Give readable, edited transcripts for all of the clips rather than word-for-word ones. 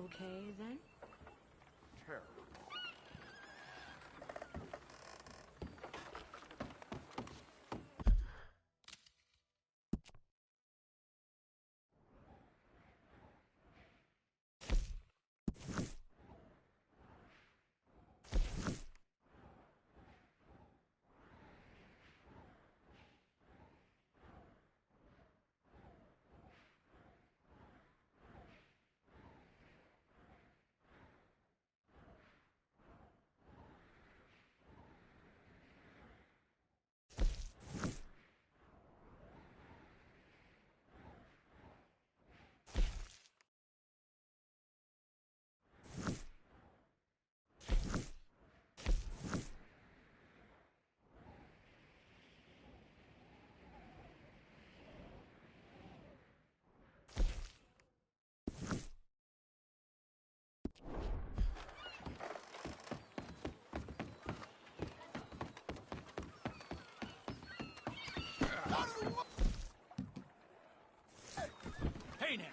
Okay, then. Terrible. Hey now!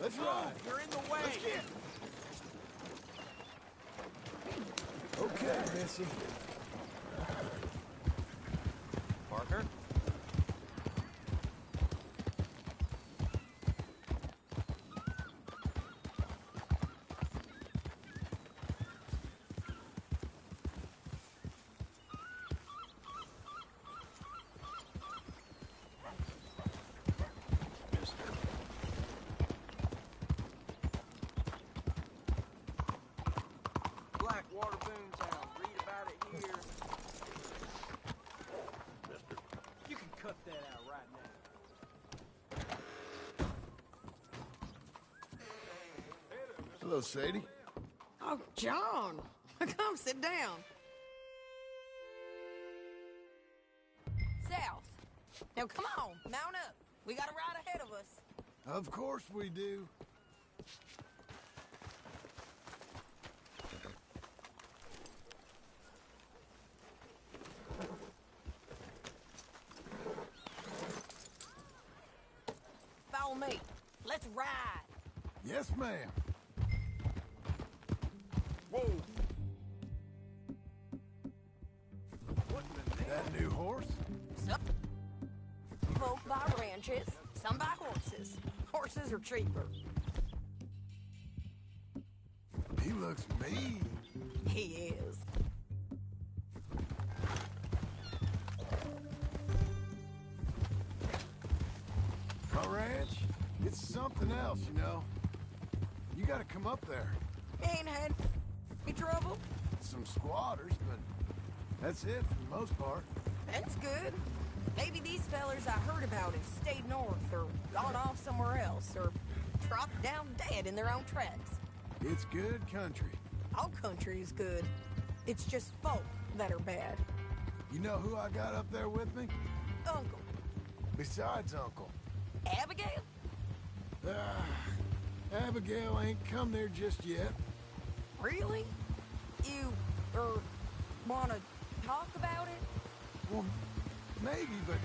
Let's ride. You're in the way! Let's get. Okay, Missy. Parker? Blackwater Boomtown. Read about it here. You can cut that out right now. Hello, Sadie. Oh, John! Come sit down. South. Now, come on, mount up. We got a ride ahead of us. Of course we do. Follow me. Let's ride. Yes, ma'am. Whoa! That new horse? Some folk buy ranches, some buy horses. Horses are cheaper. He looks mean. He is. My ranch, it's something else, you know. You gotta come up there. Ain't had any trouble? Some squatters, but that's it for the most part. That's good. Maybe these fellers I heard about have stayed north or gone off somewhere else or dropped down dead in their own tracks. It's good country. All country is good. It's just folk that are bad. You know who I got up there with me? Uncle. Besides Uncle. Abigail? Abigail ain't come there just yet. Really? You, wanna talk about it? Well, maybe, but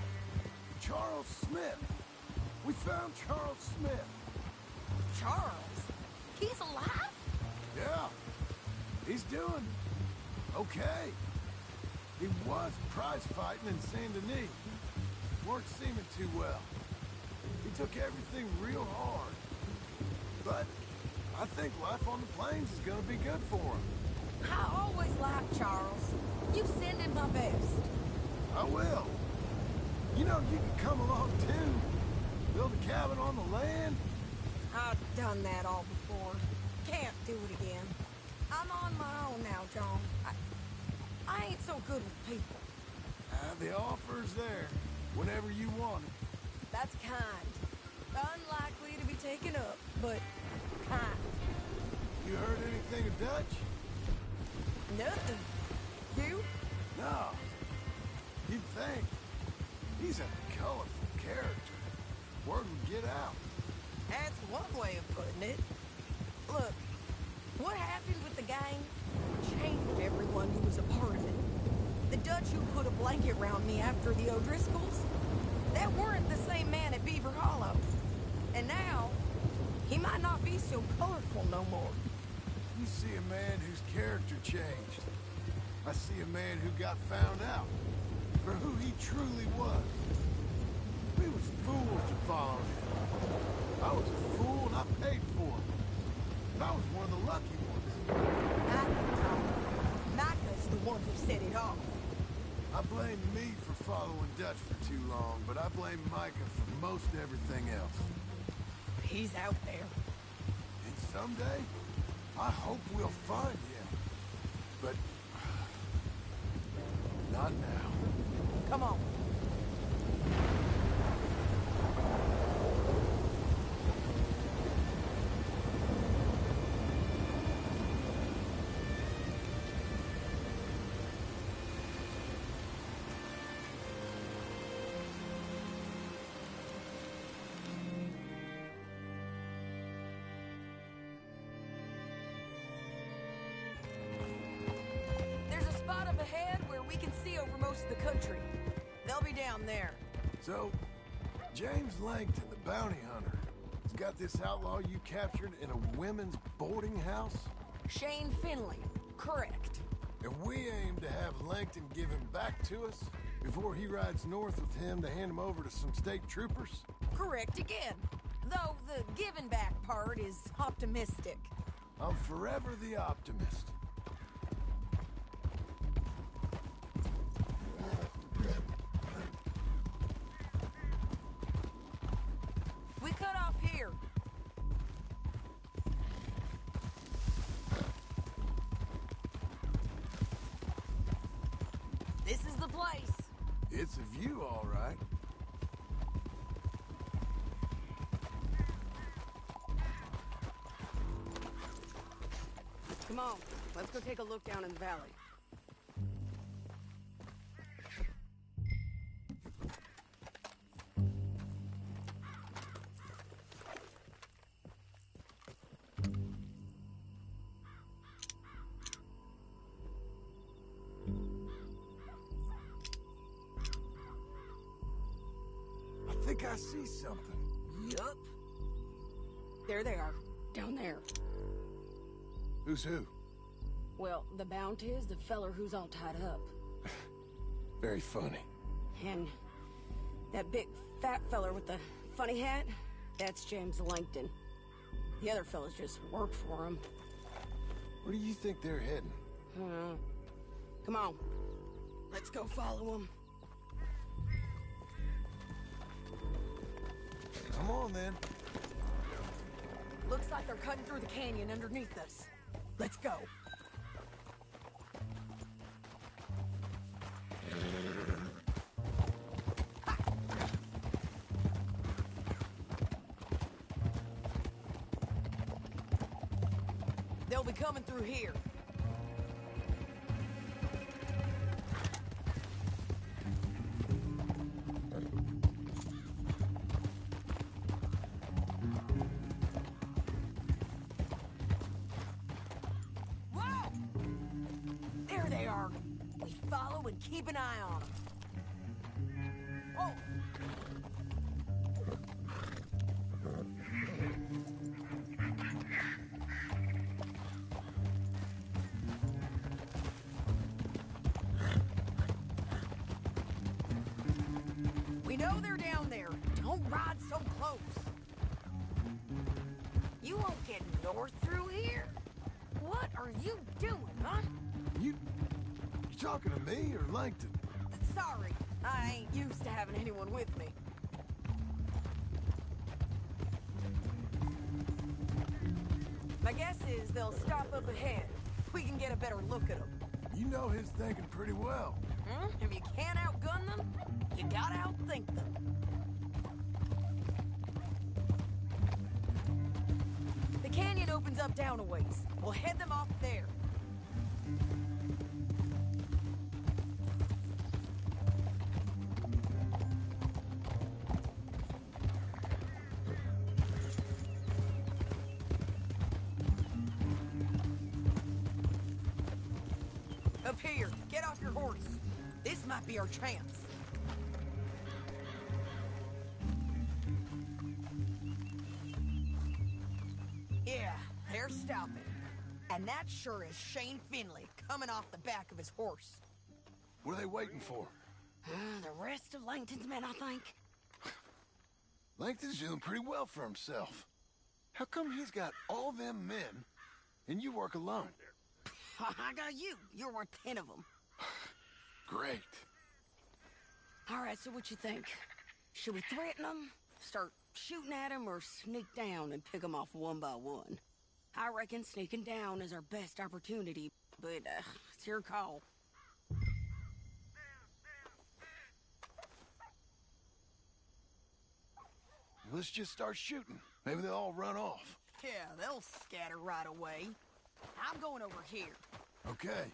Charles Smith. We found Charles Smith. Charles? He's alive? Yeah. He's doing okay. He was prize fighting in Saint Denis. Weren't seeming too well. He took everything real hard. But I think life on the plains is gonna be good for him. I always liked Charles. You send him my best. I will. You know, you can come along too. Build a cabin on the land. I've done that all before. Can't do it again. I'm on my own now, John. I ain't so good with people. The offer's there whenever you want it. That's kind. Unlikely to be taken up, but kind. You heard anything of Dutch? Nothing. You? No. You'd think. He's a colorful character. Word would get out. That's one way of putting it. Look, what happened with the gang changed everyone who was a part of it. The Dutch who put a blanket around me after the O'Driscolls, That weren't the same man at Beaver Hollow. And now, he might not be so colorful no more. You see a man whose character changed. I see a man who got found out for who he truly was. We was fools to follow him. I was a fool and I paid for it. But I was one of the lucky ones. Micah's the one who set it off. I blame me for following Dutch for too long, but I blame Micah for most everything else. He's out there. And someday, I hope we'll find him. But not now. Come on. Ahead where we can see over most of the country. They'll be down there. So, James Langton, the bounty hunter, has got this outlaw you captured in a women's boarding house? Shane Finley, correct. And we aim to have Langton give him back to us before he rides north with him to hand him over to some state troopers? Correct again. Though the giving back part is optimistic. I'm forever the optimist. We cut off here. This is the place. It's a view, all right. Come on, let's go take a look down in the valley. I think I see something. Yup. There they are, down there. Who's who? Well, the Bounty is the feller who's all tied up. Very funny. And that big fat feller with the funny hat, that's James Langton. The other fellas just work for him. Where do you think they're heading? Come on, let's go follow them. Come on, then. Looks like they're cutting through the canyon underneath us. Let's go. They'll be coming through here. Follow and keep an eye on them. Oh! We know they're down there. Don't ride so close. You won't get north through here. What are you doing, huh? You talking to me or Langton? Sorry, I ain't used to having anyone with me. My guess is they'll stop up ahead. We can get a better look at them. You know his thinking pretty well. If you can't outgun them, you gotta outthink them. The canyon opens up down a ways. We'll head them off there. Up here, get off your horse. This might be our chance. stop it. And that sure is Shane Finley coming off the back of his horse. What are they waiting for? The rest of Langton's men, I think. Langton's doing pretty well for himself. How come he's got all them men, and you work alone? I got you. You're worth 10 of them. Great. All right, so what you think? Should we threaten them, start shooting at them, or sneak down and pick them off one by one? I reckon sneaking down is our best opportunity, but it's your call. Let's just start shooting. Maybe they'll all run off. Yeah, they'll scatter right away. I'm going over here. Okay.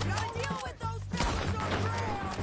Gotta deal with those fellas on the ground!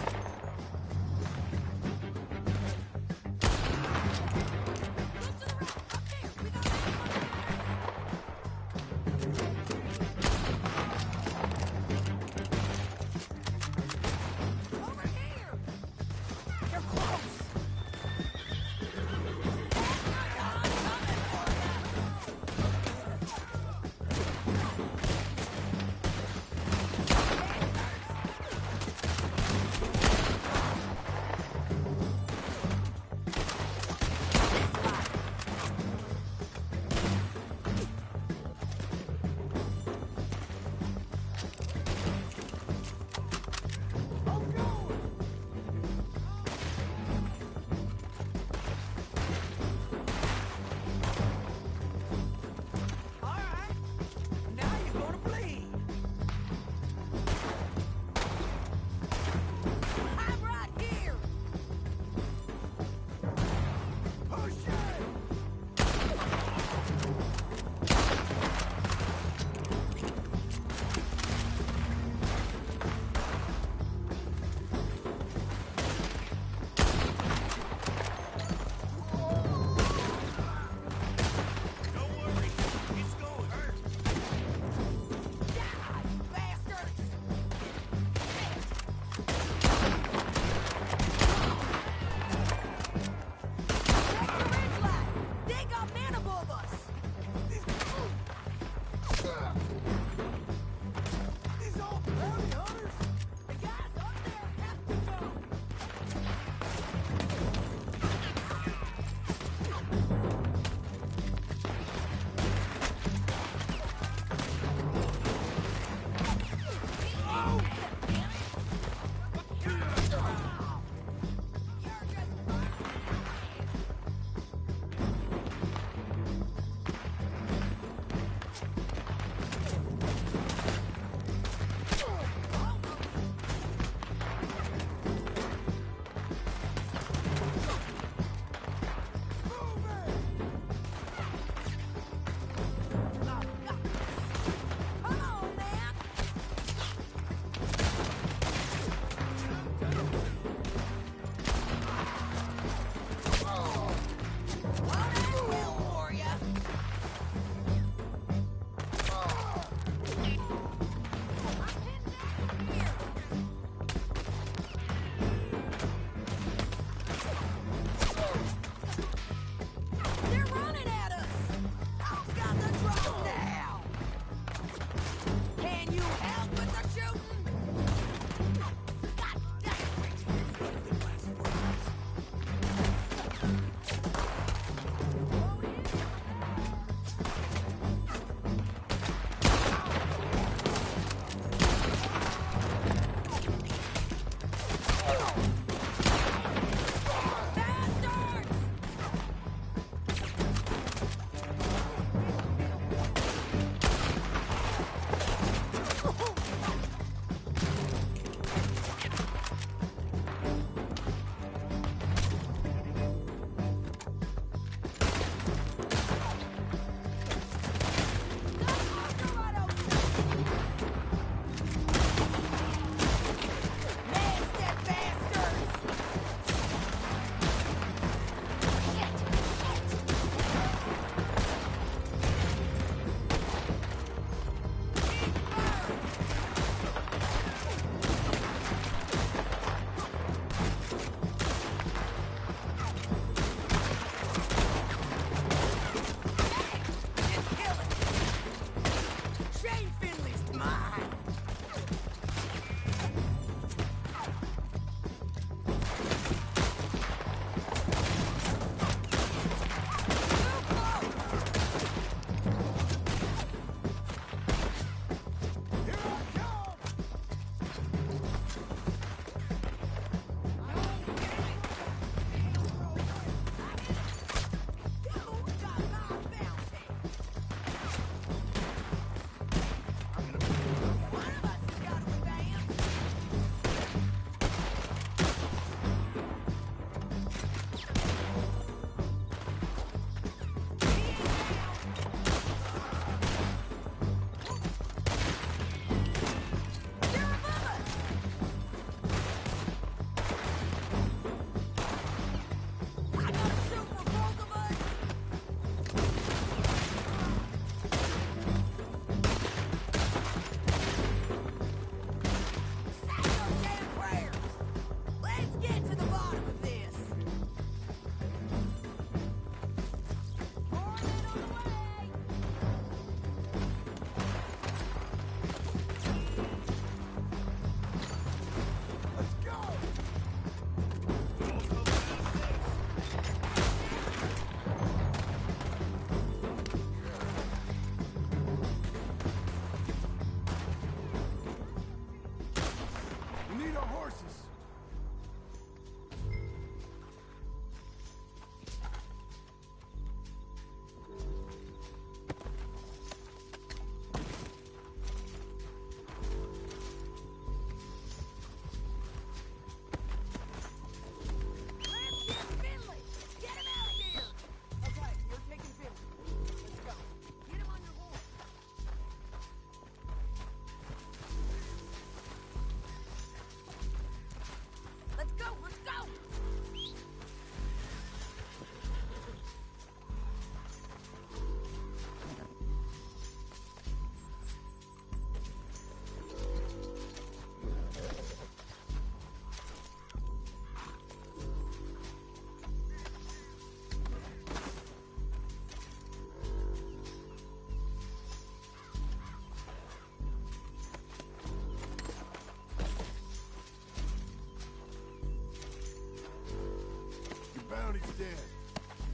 bounty's dead.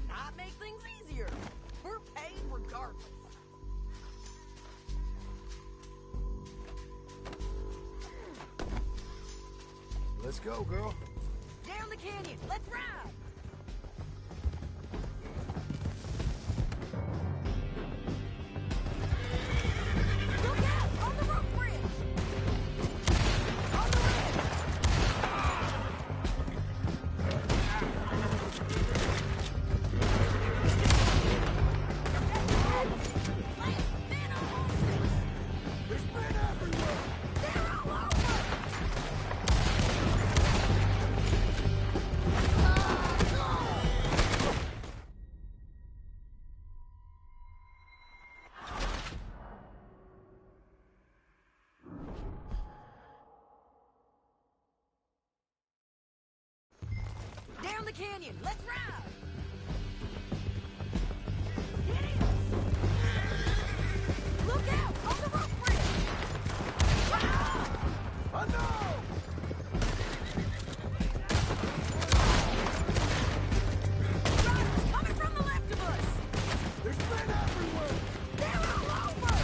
Not make things easier. We're paid regardless. Let's go, girl. Down the canyon. Let's ride. Look out! On the rope bridge! On the ridge! Men on horses! There's men everywhere! They're all over! Down the canyon! Let's ride! Get in! Look out! On the rope bridge! Ah! I know! Riders coming from the left of us! There's men everywhere! They're all over!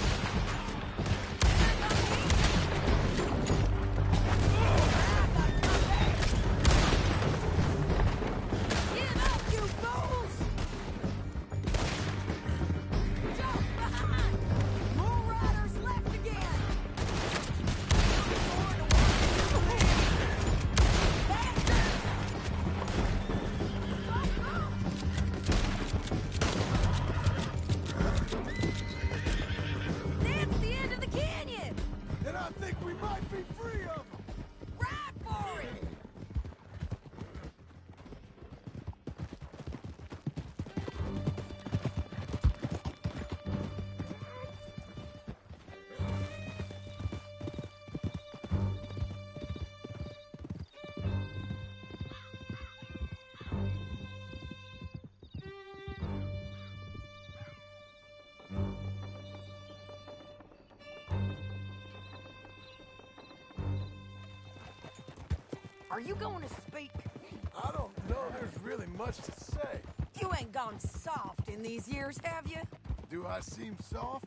Give up, you fools! Jump behind! More riders left again! Faster! That's the end of the canyon! And I think we might be free of them! Ride for it! Are you going to speak? I don't know there's really much to say. You ain't gone soft in these years, have you? Do I seem soft?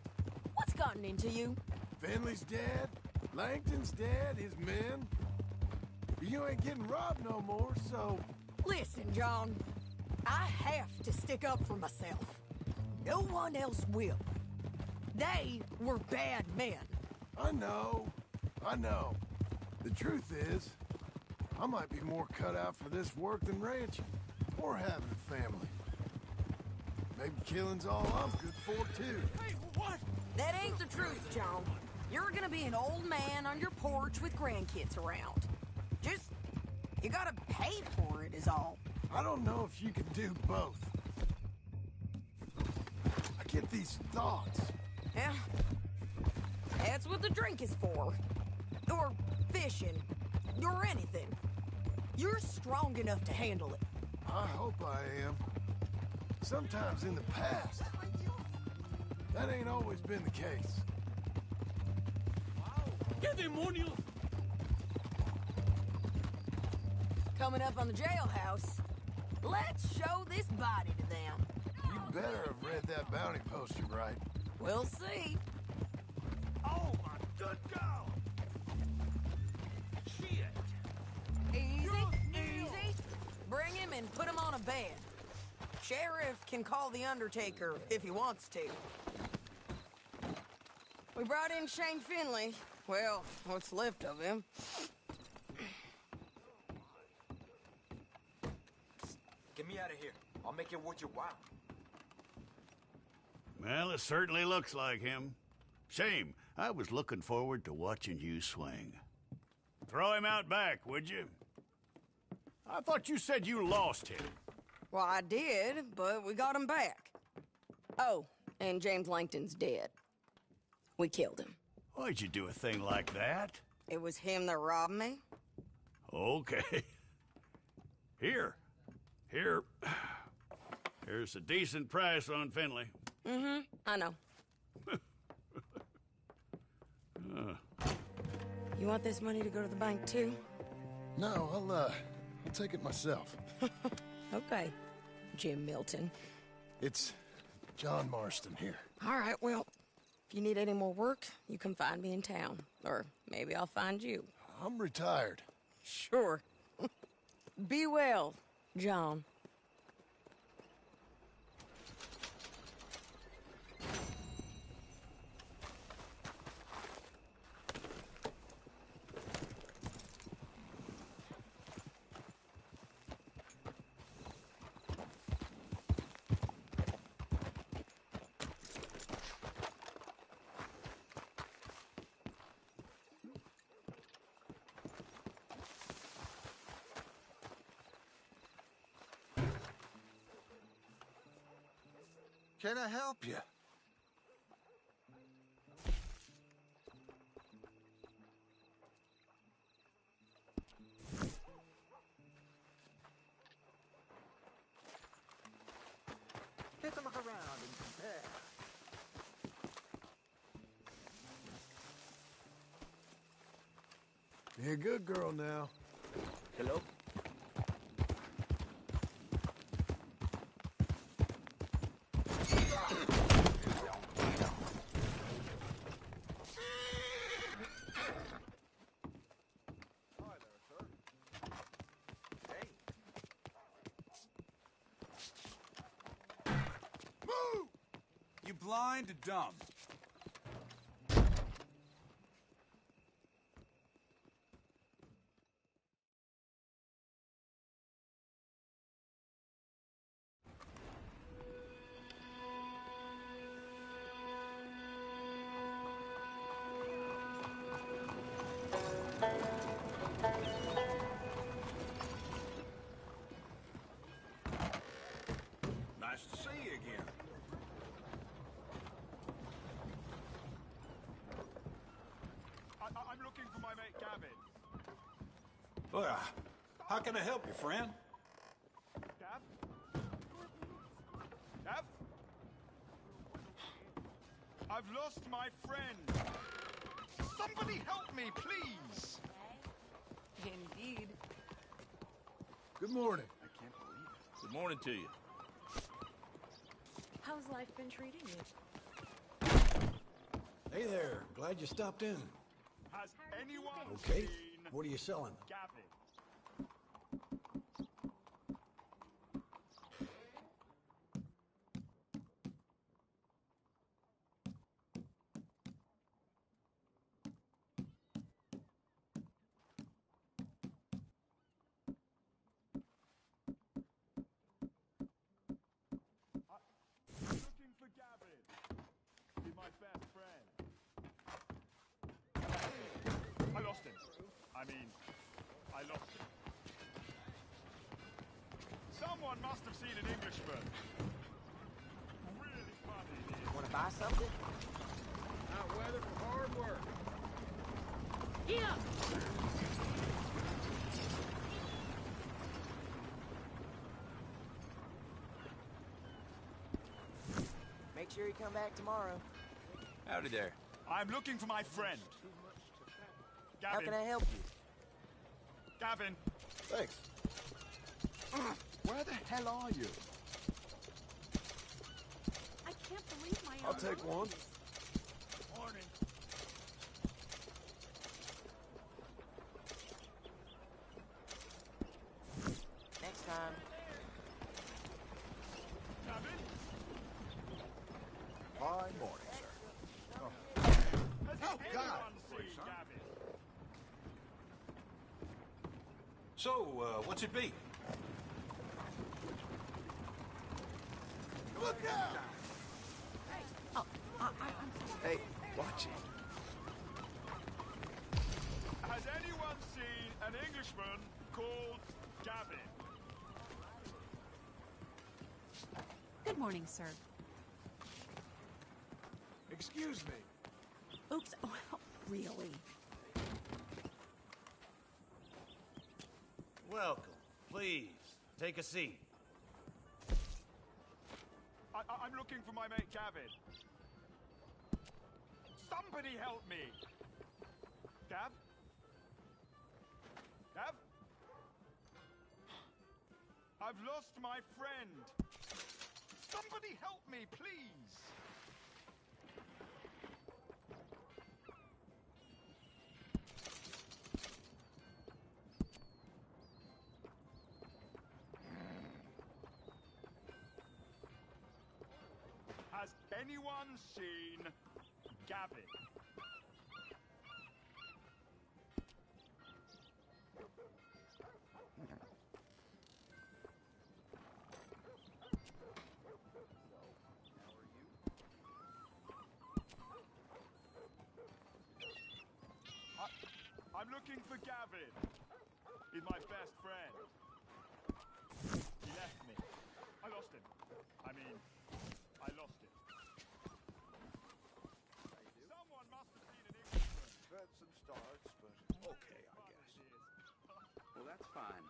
What's gotten into you? Finley's dead. Langton's dead. His men. You ain't getting robbed no more, so... Listen, John. I have to stick up for myself. No one else will. They were bad men. I know. The truth is, I might be more cut out for this work than ranching, or having a family. Maybe killing's all I'm good for, too. Hey, what? That ain't the truth, John. You're gonna be an old man on your porch with grandkids around. Just, you gotta pay for it is all. I don't know if you can do both. I get these thoughts. Yeah, that's what the drink is for. Or fishing, or anything. You're strong enough to handle it. I hope I am. Sometimes in the past, that ain't always been the case. ¿Qué demonios? Coming up on the jailhouse. Let's show this body to them. You better have read that bounty poster right. We'll see. Oh, my good girl. Shit. Easy, easy. Bring him and put him on a bed. Sheriff can call the Undertaker if he wants to. We brought in Shane Finley. Well, what's left of him. Get me out of here. I'll make it worth your while. Well, it certainly looks like him. Shame. I was looking forward to watching you swing. Throw him out back, would you? I thought you said you lost him. Well, I did, but we got him back. Oh, and James Langton's dead. We killed him. Why'd you do a thing like that? It was him that robbed me. Okay. Here. Here's a decent price on Finley. Mm-hmm, I know. You want this money to go to the bank, too? No, I'll take it myself. Okay. Jim Milton. It's John Marston here. All right, well, if you need any more work, you can find me in town. Or maybe I'll find you. I'm retired. Sure. Be well, John. Can I help you? Take a look around and compare. Be a good girl now. Hello? You blind or dumb? Nice to see you again. I'm looking for my mate Gavin. Well, how can I help you, friend? Gav? Gav? I've lost my friend. Somebody help me, please. Indeed. Good morning. I can't believe it. Good morning to you. How's life been treating you? Hey there, glad you stopped in. Has anyone Okay, seen what are you selling? Gavin? I'm looking for Gavin. Be my best friend. I lost him. I lost him. Someone must have seen an Englishman. Really funny. Want to buy something? Hot weather for hard work. Yeah. Make sure you come back tomorrow. Howdy there. I'm looking for my friend. How Gavin. can I help you? Gavin. Thanks. Where the hell are you? I can't believe my I'll take one. Morning. Next time. Gavin? Fine morning, sir. Has anyone seen Gavin? So, what's it be? Look out! Hey, watch it. Has anyone seen an Englishman called Gavin? Good morning, sir. Excuse me. Oops. Well, really? Welcome. Please, take a seat. I'm looking for my mate Gavin. Somebody help me! Gav? Gav? I've lost my friend. Somebody help me, please! Has anyone seen Gavin? I'm looking for Gavin. He's my best friend. He left me. I lost him. I mean, I lost him. Someone must have seen an Englishman. Had some starts, but okay, I guess. Well, that's fine.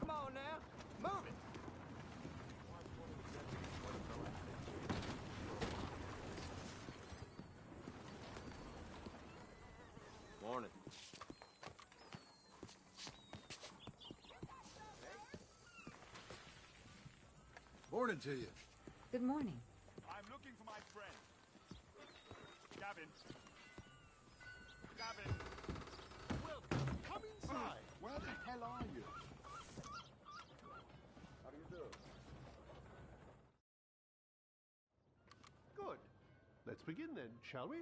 Come on now, move it. Morning. Morning to you. Good morning. I'm looking for my friend. Gavin. Gavin. Welcome. Come inside. Where the hell are you? How do you do? Good. Let's begin then, shall we?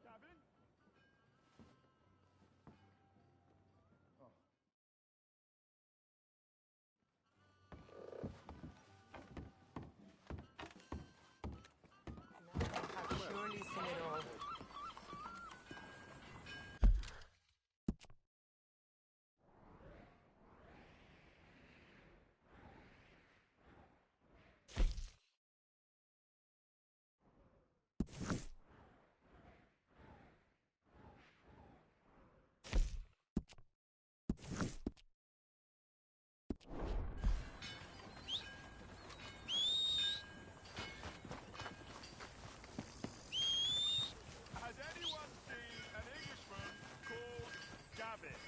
Gavin? I've surely seen it all. Has anyone seen an Englishman called Gavin?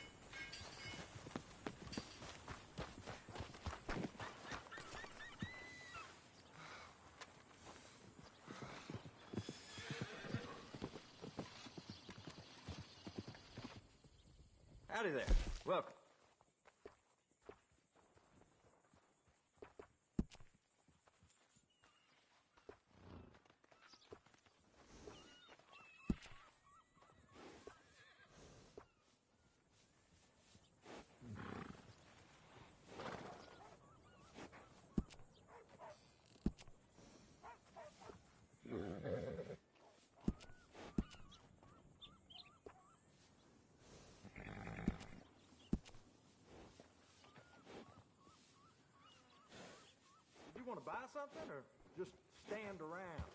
Howdy there. Welcome. Did you want to buy something or just stand around?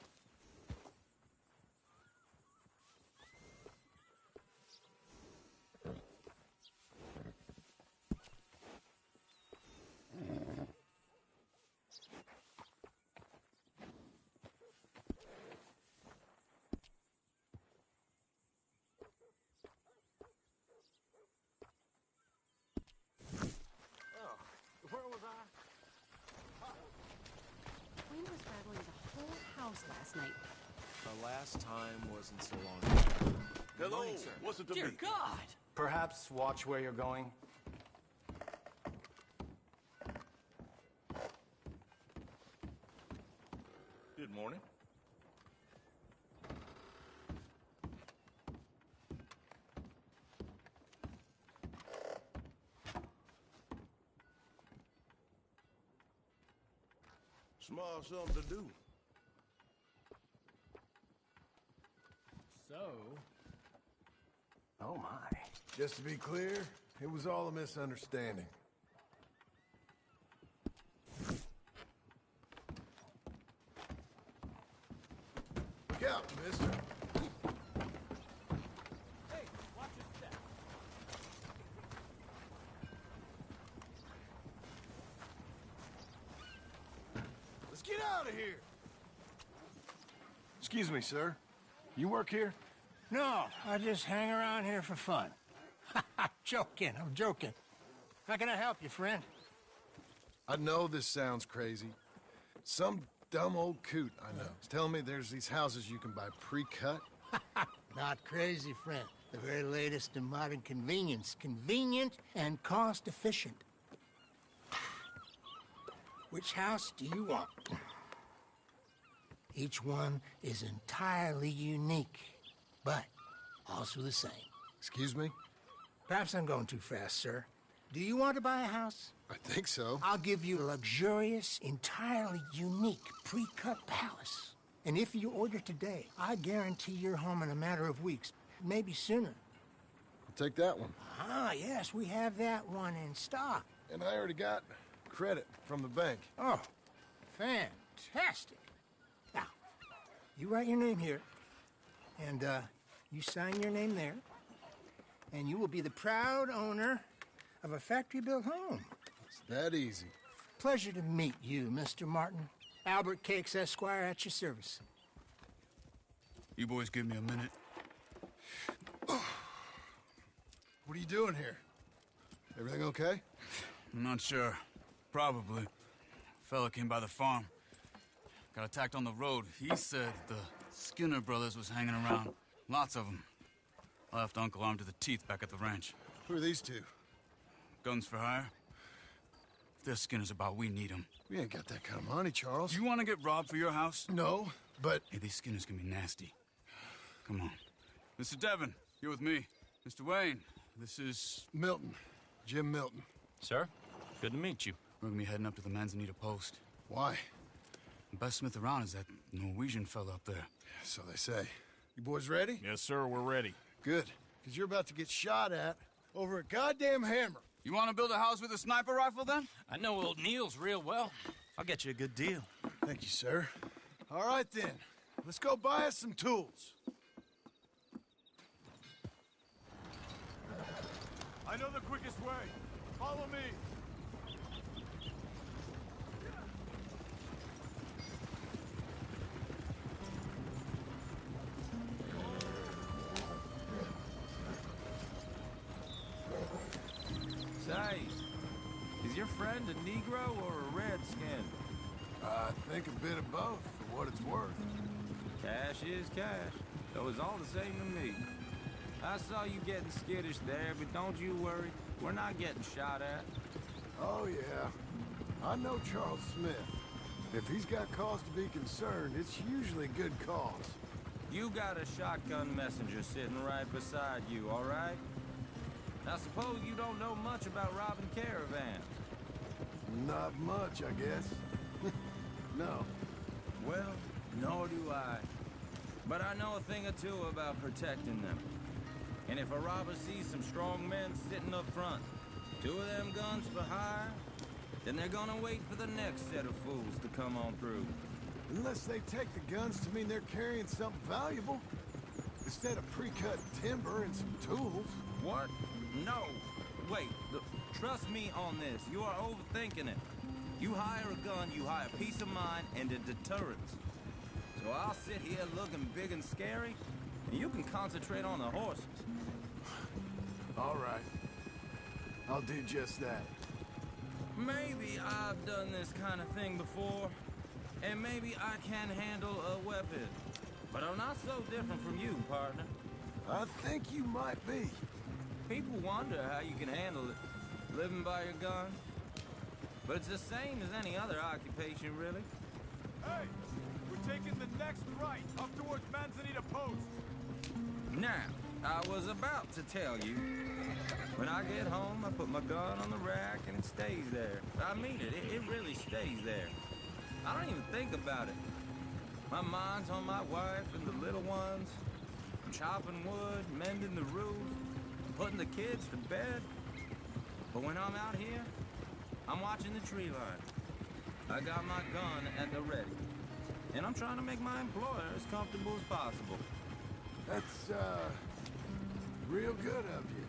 Oh, where was I? Wind was rattling the whole house last night. The last time wasn't so long ago. Hello, morning, sir. what's it to Dear be? God! Perhaps watch where you're going. Good morning. Small something to do. So... Oh, my. Just to be clear, it was all a misunderstanding. Look out, mister. Hey, watch your step. Let's get out of here. Excuse me, sir. You work here? No, I just hang around here for fun. I'm joking. How can I help you, friend? I know this sounds crazy. Some dumb old coot I know is telling me there's these houses you can buy pre-cut. Not crazy, friend. The very latest in modern convenience. Convenient and cost-efficient. Which house do you want? Each one is entirely unique, but also the same. Excuse me? Perhaps I'm going too fast, sir. Do you want to buy a house? I think so. I'll give you a luxurious, entirely unique pre-cut palace. And if you order today, I guarantee you're home in a matter of weeks, maybe sooner. I'll take that one. Ah, yes, we have that one in stock. And I already got credit from the bank. Oh, fantastic. Now, you write your name here, and you sign your name there, and you will be the proud owner of a factory-built home. It's that easy. Pleasure to meet you, Mr. Martin. Albert Cakes, Esquire, at your service. You boys give me a minute. What are you doing here? Everything okay? I'm not sure. Probably. Fella came by the farm. Got attacked on the road. He said the Skinner brothers was hanging around. Lots of them. I left Uncle armed to the teeth back at the ranch. Who are these two? Guns for hire? If there's Skinner's about, we need them. We ain't got that kind of money, Charles. You want to get robbed for your house? No, but... Hey, these Skinners can be nasty. Come on. Mr. Devon, you're with me. Mr. Wayne, this is... Milton. Jim Milton. Sir, good to meet you. We're gonna be heading up to the Manzanita post. Why? The best smith around is that Norwegian fella up there. So they say. You boys ready? Yes, sir, we're ready. Good, because you're about to get shot at over a goddamn hammer. You want to build a house with a sniper rifle, then? I know old Neil's real well. I'll get you a good deal. Thank you, sir. All right, then. Let's go buy us some tools. I know the quickest way. Follow me. Say, is your friend a Negro or a Redskin? I think a bit of both, for what it's worth. Cash is cash. So it's all the same to me. I saw you getting skittish there, but don't you worry. We're not getting shot at. Oh, yeah. I know Charles Smith. If he's got cause to be concerned, it's usually a good cause. You got a shotgun messenger sitting right beside you, all right? Now suppose you don't know much about robbing caravans. Not much, I guess. No. Well, nor do I. But I know a thing or two about protecting them. And if a robber sees some strong men sitting up front, 2 of them guns for hire, then they're gonna wait for the next set of fools to come on through. Unless they take the guns to mean they're carrying something valuable. Instead of pre-cut timber and some tools. What? No. Wait, look, trust me on this. You are overthinking it. You hire a gun, you hire peace of mind and a deterrence. So I'll sit here looking big and scary, and you can concentrate on the horses. All right. I'll do just that. Maybe I've done this kind of thing before, and maybe I can handle a weapon. But I'm not so different from you, partner. I think you might be. People wonder how you can handle it, living by your gun. But it's the same as any other occupation, really. Hey, we're taking the next right, up towards Manzanita Post. Now, I was about to tell you. When I get home, I put my gun on the rack and it stays there. I mean it, it really stays there. I don't even think about it. My mind's on my wife and the little ones. chopping wood, mending the roof, putting the kids to bed. But when I'm out here, I'm watching the tree line. I got my gun at the ready. And I'm trying to make my employer as comfortable as possible. That's, real good of you.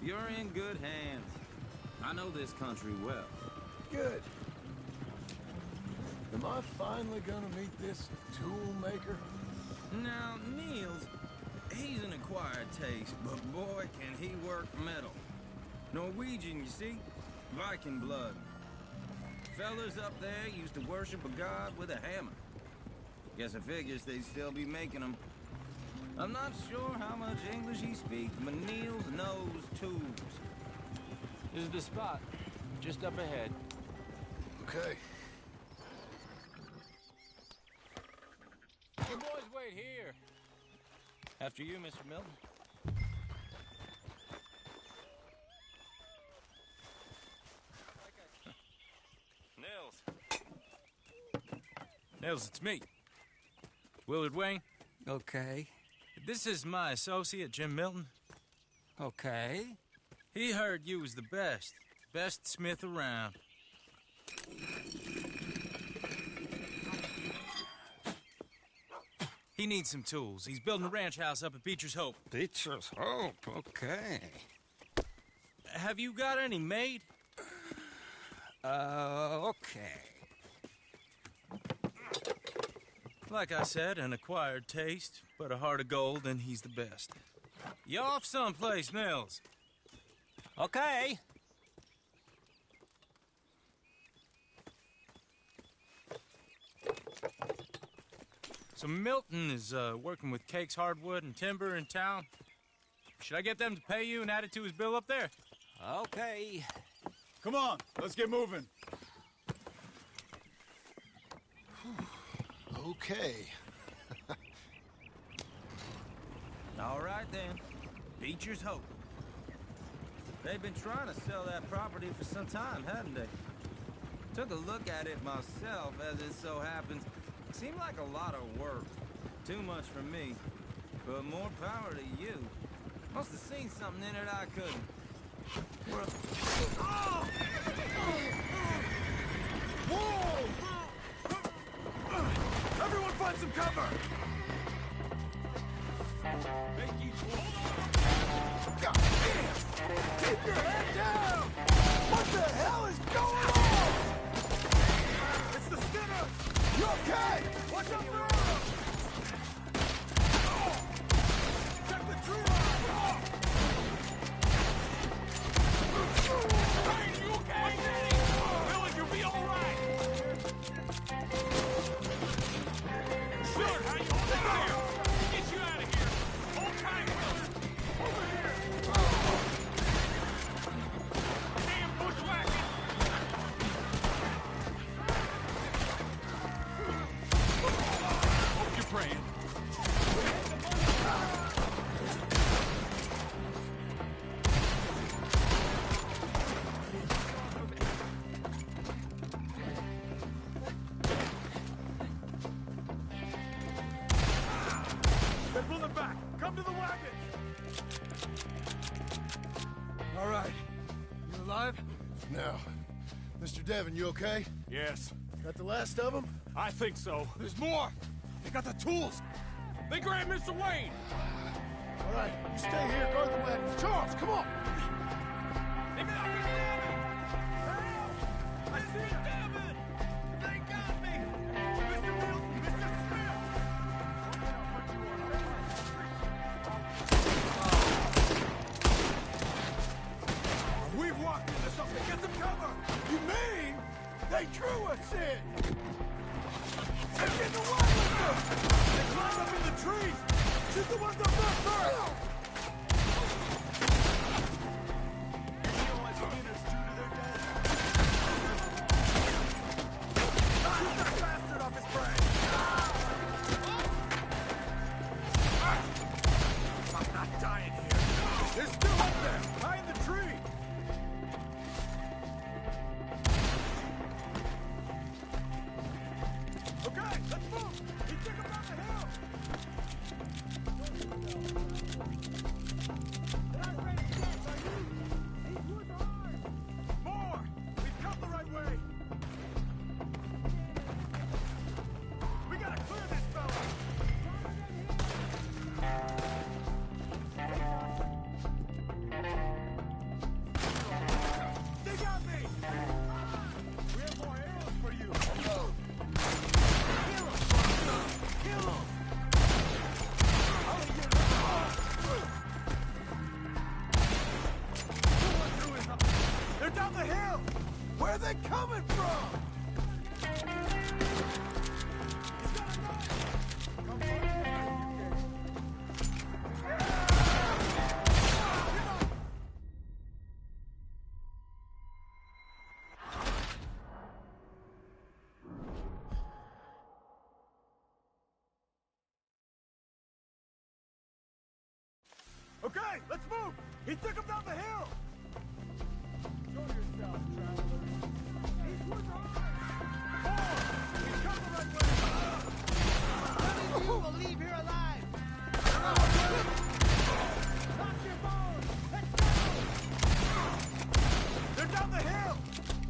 You're in good hands. I know this country well. Good. Am I finally gonna meet this tool maker? Now, Niels, he's an acquired taste, but boy, can he work metal. Norwegian, you see? Viking blood. Fellas up there used to worship a god with a hammer. Guess I figures they'd still be making them. I'm not sure how much English he speaks, but Niels knows tools. This is the spot. Just up ahead. Okay. The boys wait here. After you, Mr. Milton. Nils, it's me. Willard Wayne. Okay. This is my associate, Jim Milton. Okay. He heard you was the best smith around. He needs some tools. He's building a ranch house up at Beecher's Hope. Beecher's Hope, okay. Have you got any made? Okay. Like I said, an acquired taste, but a heart of gold, and he's the best. You off someplace, Nils? Okay. So Milton is working with Cake's Hardwood and Timber in town. Should I get them to pay you and add it to his bill up there? Okay. Come on, let's get moving. Okay. All right, then. Beecher's Hope. They've been trying to sell that property for some time, hadn't they? Took a look at it myself, as it so happens. Seemed like a lot of work. Too much for me. But more power to you. Must have seen something in it I couldn't. Whoa! Everyone find some cover! Make each one. God damn! Keep your head down! What the hell is going on? It's the Skinner! You okay? Watch out for arrows! Check the tree line! Hey, you okay? Willard, you'll be all right. Willard, how you holding here? Get you out of here. Hold tight, Willard. Over here. Damn bushwhacking. Hope you're praying. They're pulling back. Come to the wagons. All right. You alive? No. Mr. Devon, you okay? Yes, Got the last of them? I think so. There's more. They got the tools. They grabbed Mr. Wayne. All right, you stay here, guard the wagons. Charles, come on! They got me, Devin! Help! I see Devin! They got me! Mr. Milton, Mr. Smith! We've walked into something. Get some cover! You mean they drew us in? They're getting away with them! They climbed up in the trees! Shoot the ones up there first! Shoot that bastard off his brain! I'm not dying here. They're still up there, behind the tree. Okay, let's move. He took him down the hill. coming from? Okay, let's move! He took him down the hill! Show yourself, traveler. He's with us! He's coming right way! None of you will leave here alive! Knock your bones! Let's go! They're down the hill!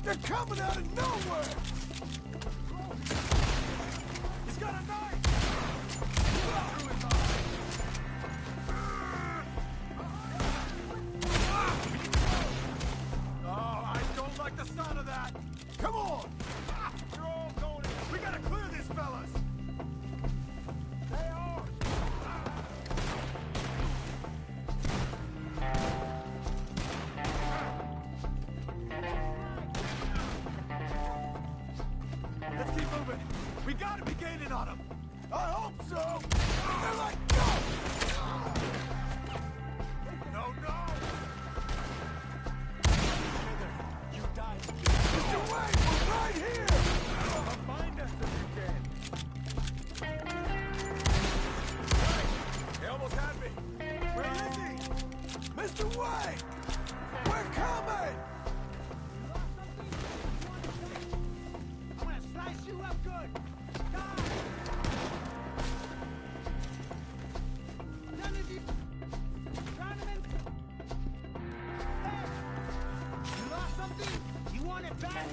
They're coming out of nowhere! He's got a knife! The sound of that! Come on! You're all going in! We gotta clear these fellas! They are! Let's keep moving! We gotta be gaining on them! I hope so! They're like, go! No, no! Mr. Wayne, we're right here! Find us if you can. They almost had me. Where is he? Mr. Wayne! We're coming! I'm gonna slice you up good. Die! None of you. Drown him in. Hey! You lost something? You want it back?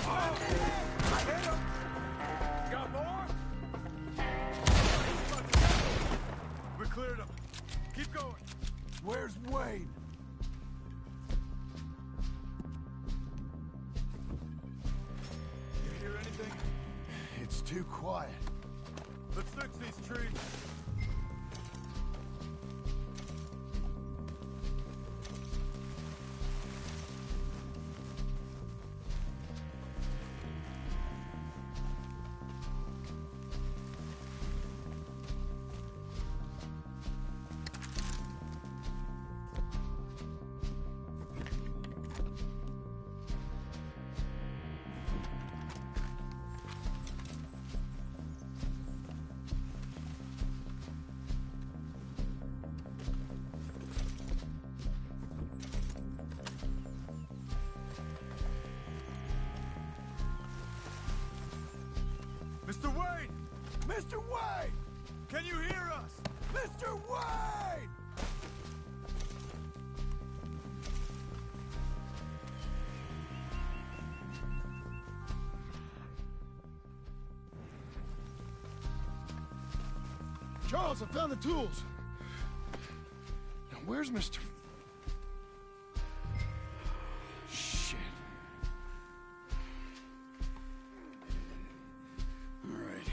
I hit him! Got more? We cleared him. Keep going. Where's Wayne? You hear anything? It's too quiet. Let's fix these trees. Mr. Wayne! Mr. Wayne! Can you hear us? Mr. Wayne! Charles, I found the tools. Now, where's Mr. Shit. All right.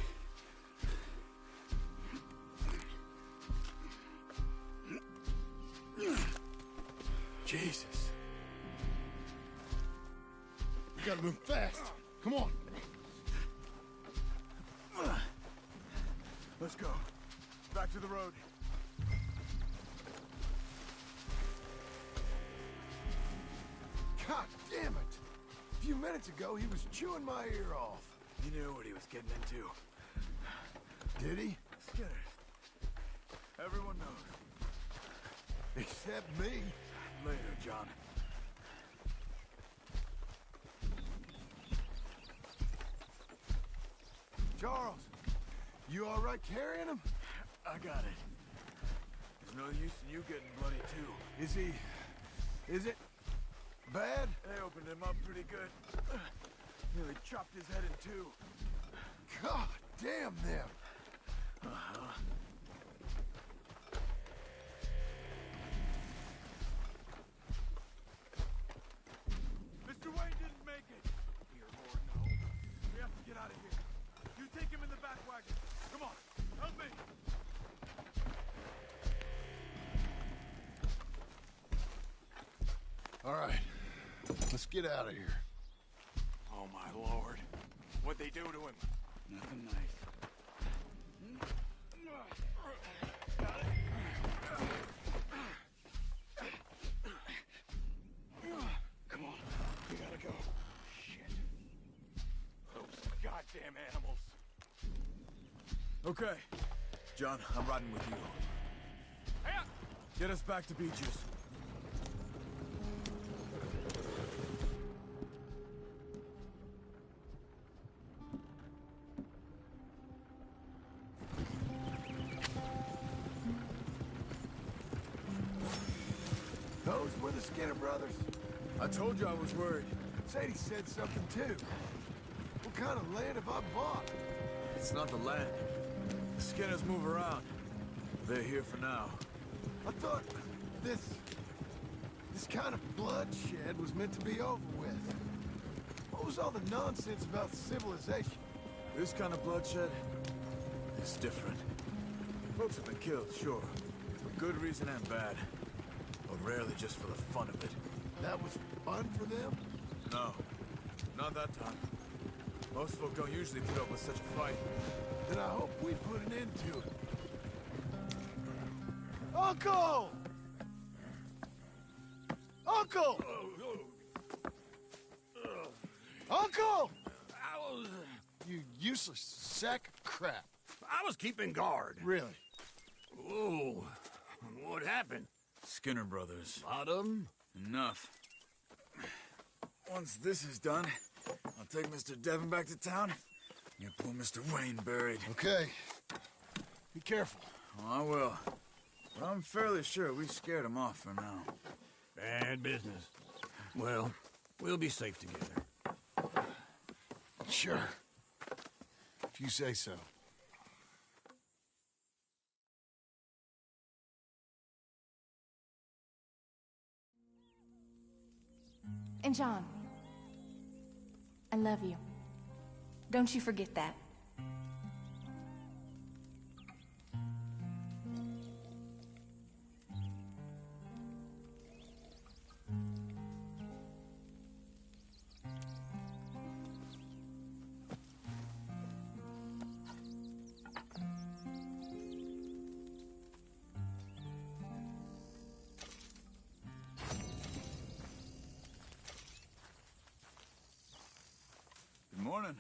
Jesus. We gotta move fast. Come on. Let's go. Back to the road. God damn it! A few minutes ago, he was chewing my ear off. He knew what he was getting into. Did he? Skinner. Everyone knows. Except me. Later, John. Charles, you all right carrying him? I got it. There's no use in you getting bloody, too. Is it bad? They opened him up pretty good. Nearly chopped his head in two. God damn them. Mr. Wayne didn't make it. Here, Lord, no. We have to get out of here. You take him in the back wagon. Come on, help me. All right. Let's get out of here. Oh, my lord. What'd they do to him? Nothing nice. Come on, we gotta go. Shit. Those goddamn animals. Okay. John, I'm riding with you. Get us back to Beaches. Those were the Skinner brothers? I told you I was worried. Sadie said something too. What kind of land have I bought? It's not the land. The Skinners move around. They're here for now. I thought this kind of bloodshed was meant to be over with. What was all the nonsense about civilization? This kind of bloodshed is different. Folks have been killed, sure. For good reason and bad. But rarely just for the fun of it. That was fun for them? No. Not that time. Most folk don't usually put up with such a fight. Then I hope we put an end to it. Uncle! Uncle! Uncle! You useless sack of crap. I was keeping guard. Really? Whoa. What happened? Skinner brothers. A lot of them? Enough. Once this is done, I'll take Mr. Devon back to town. Get poor Mr. Wayne buried. Okay. Be careful. Oh, I will. But I'm fairly sure we scared him off for now. Bad business. Well, we'll be safe together. Sure. If you say so. And John, I love you. Don't you forget that. Good morning.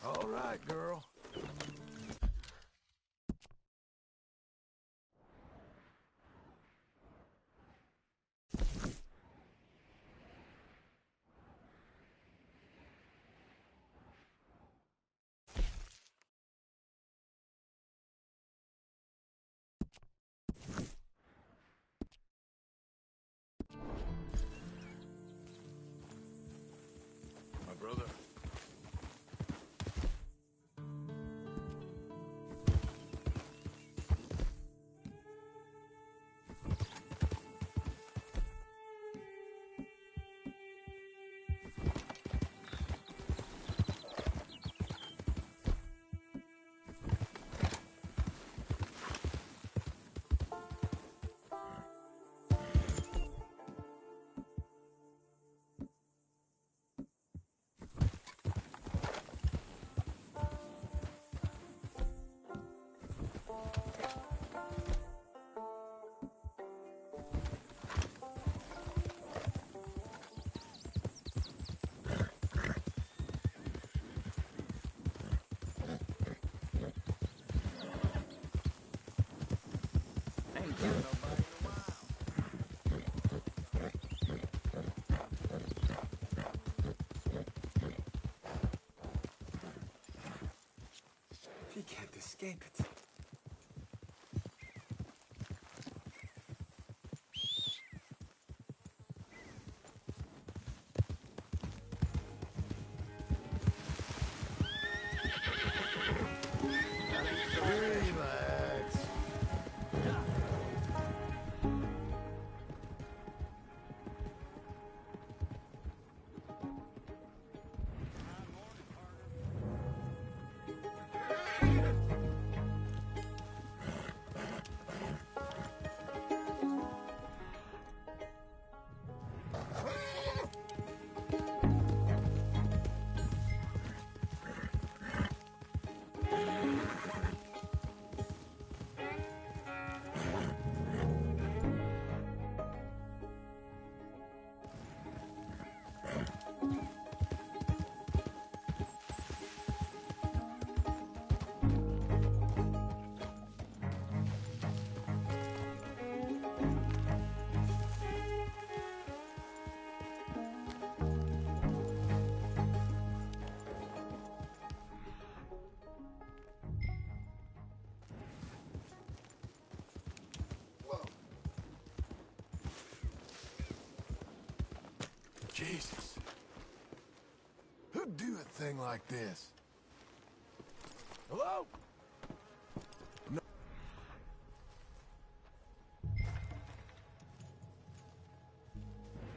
All right, girl. My brother. Damn it. Relax. Jesus. Who'd do a thing like this? Hello? No.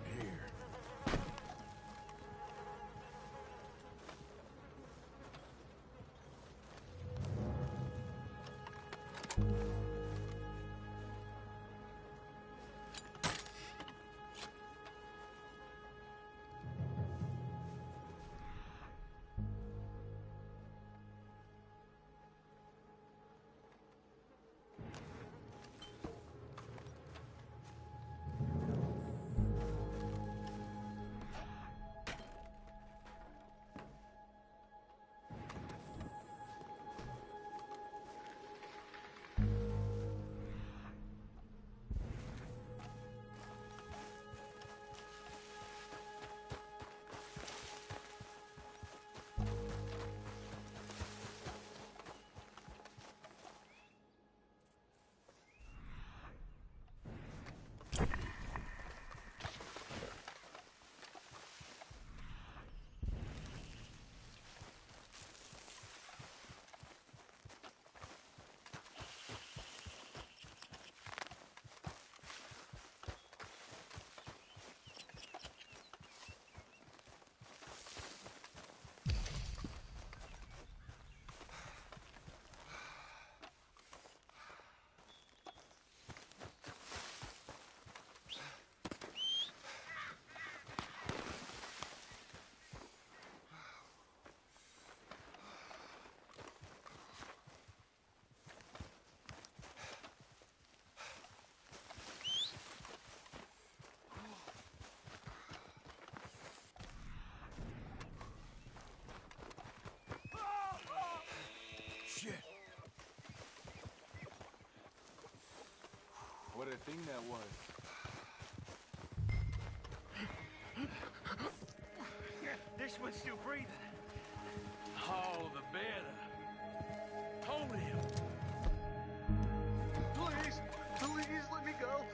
Here. Shit. What a thing that was. This one's still breathing. Oh, the better. Hold him. Please, please let me go.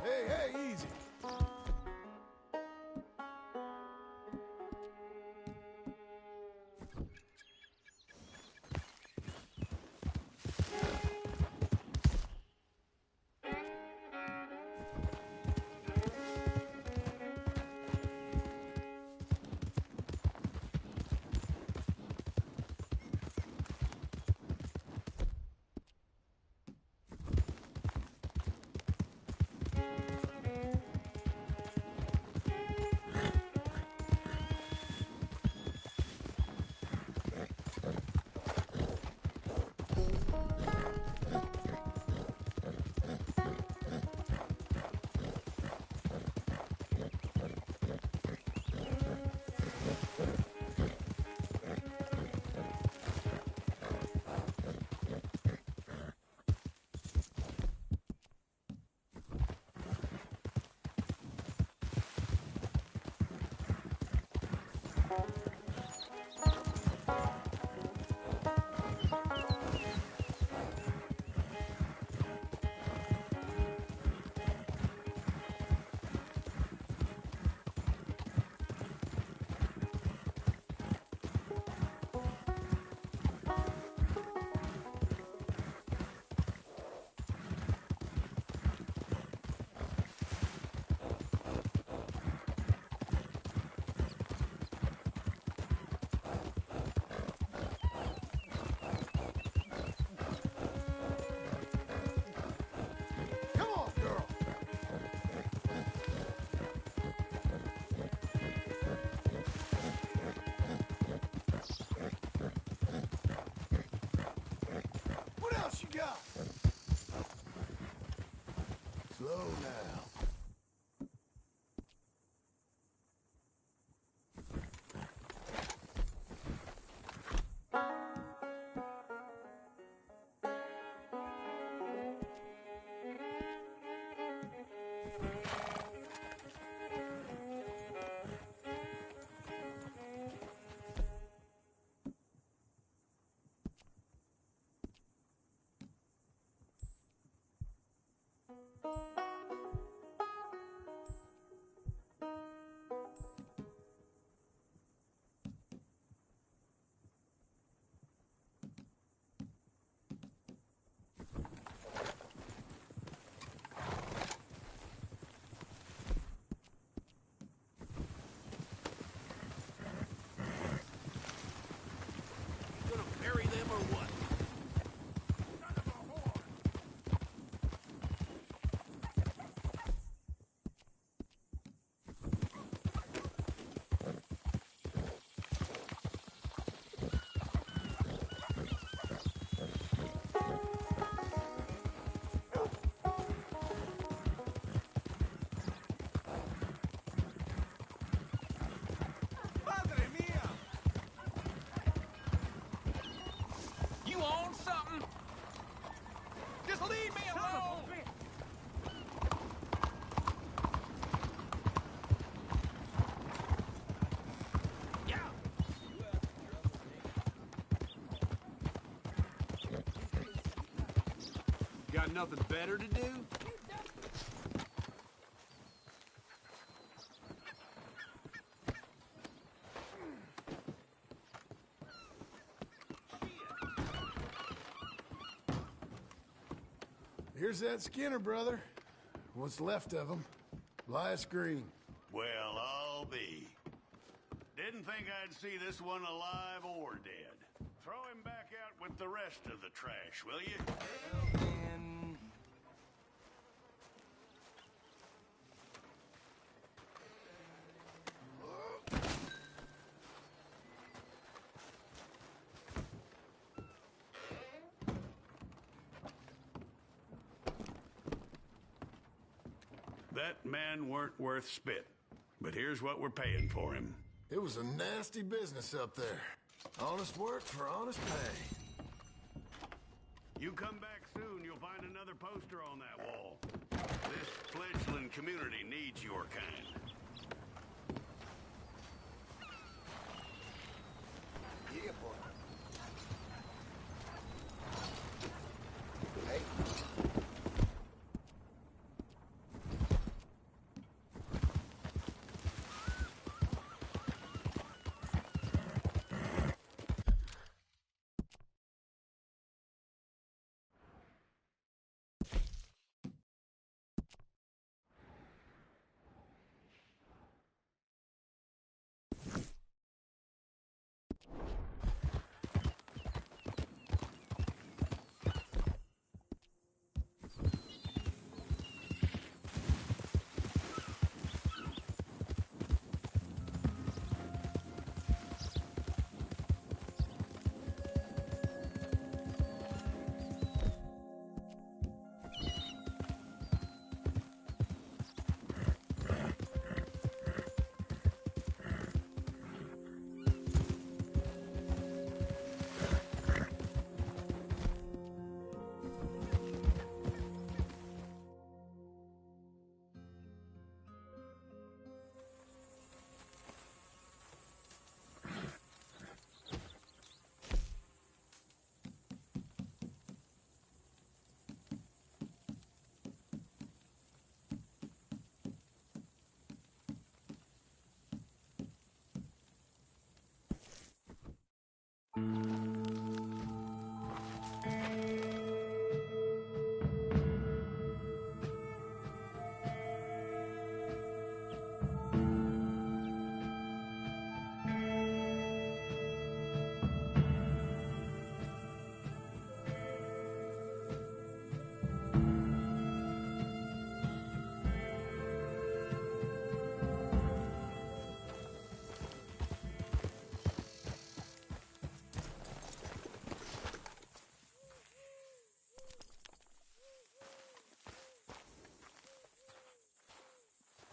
Hey, hey, easy. Go. Slow now. Bury them or what? You own something? Just leave me alone! Yeah! Got nothing better to do? Here's that Skinner brother. What's left of him. Last green. Well, I'll be. Didn't think I'd see this one alive or dead. Throw him back out with the rest of the trash, will you? That man weren't worth spit. But here's what we're paying for him. It was a nasty business up there. Honest work for honest pay. You come back soon, you'll find another poster on that wall. This fledgling community needs your kind. Yeah, boy. Hey.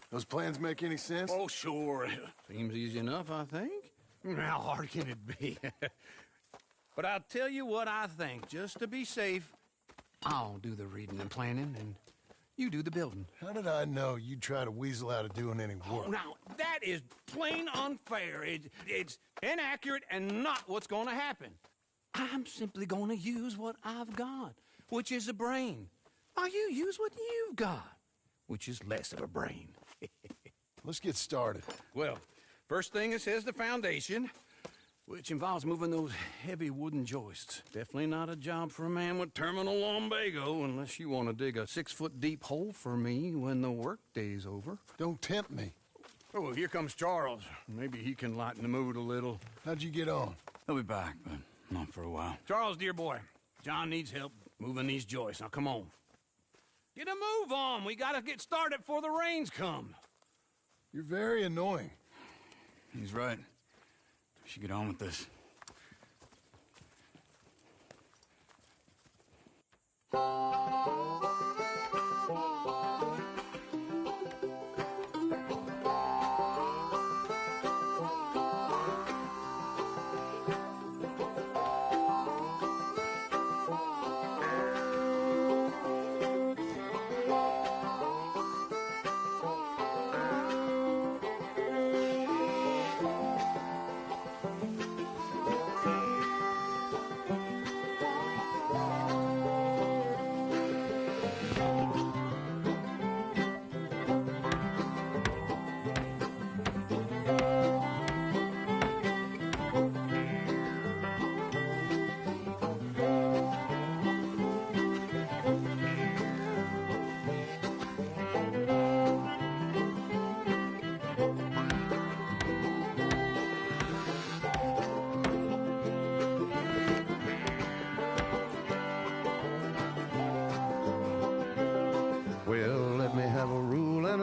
Those plans make any sense? Oh, sure. Seems easy enough, I think. How hard can it be? But I'll tell you what I think. Just to be safe, I'll do the reading and planning, and you do the building. How did I know you'd try to weasel out of doing any work? Oh, now, that is plain unfair. It's inaccurate and not what's going to happen. I'm simply going to use what I've got, which is a brain. While you use what you've got, which is less of a brain. Let's get started. Well, first thing it says the foundation, which involves moving those heavy wooden joists. Definitely not a job for a man with terminal lumbago, unless you want to dig a 6-foot deep hole for me when the workday's over. Don't tempt me. Oh, here comes Charles. Maybe he can lighten the mood a little. How'd you get on? He'll be back, but not for a while. Charles, dear boy, John needs help moving these joists. Now, come on. Get a move on. We gotta get started before the rains come. You're very annoying. He's right. We should get on with this.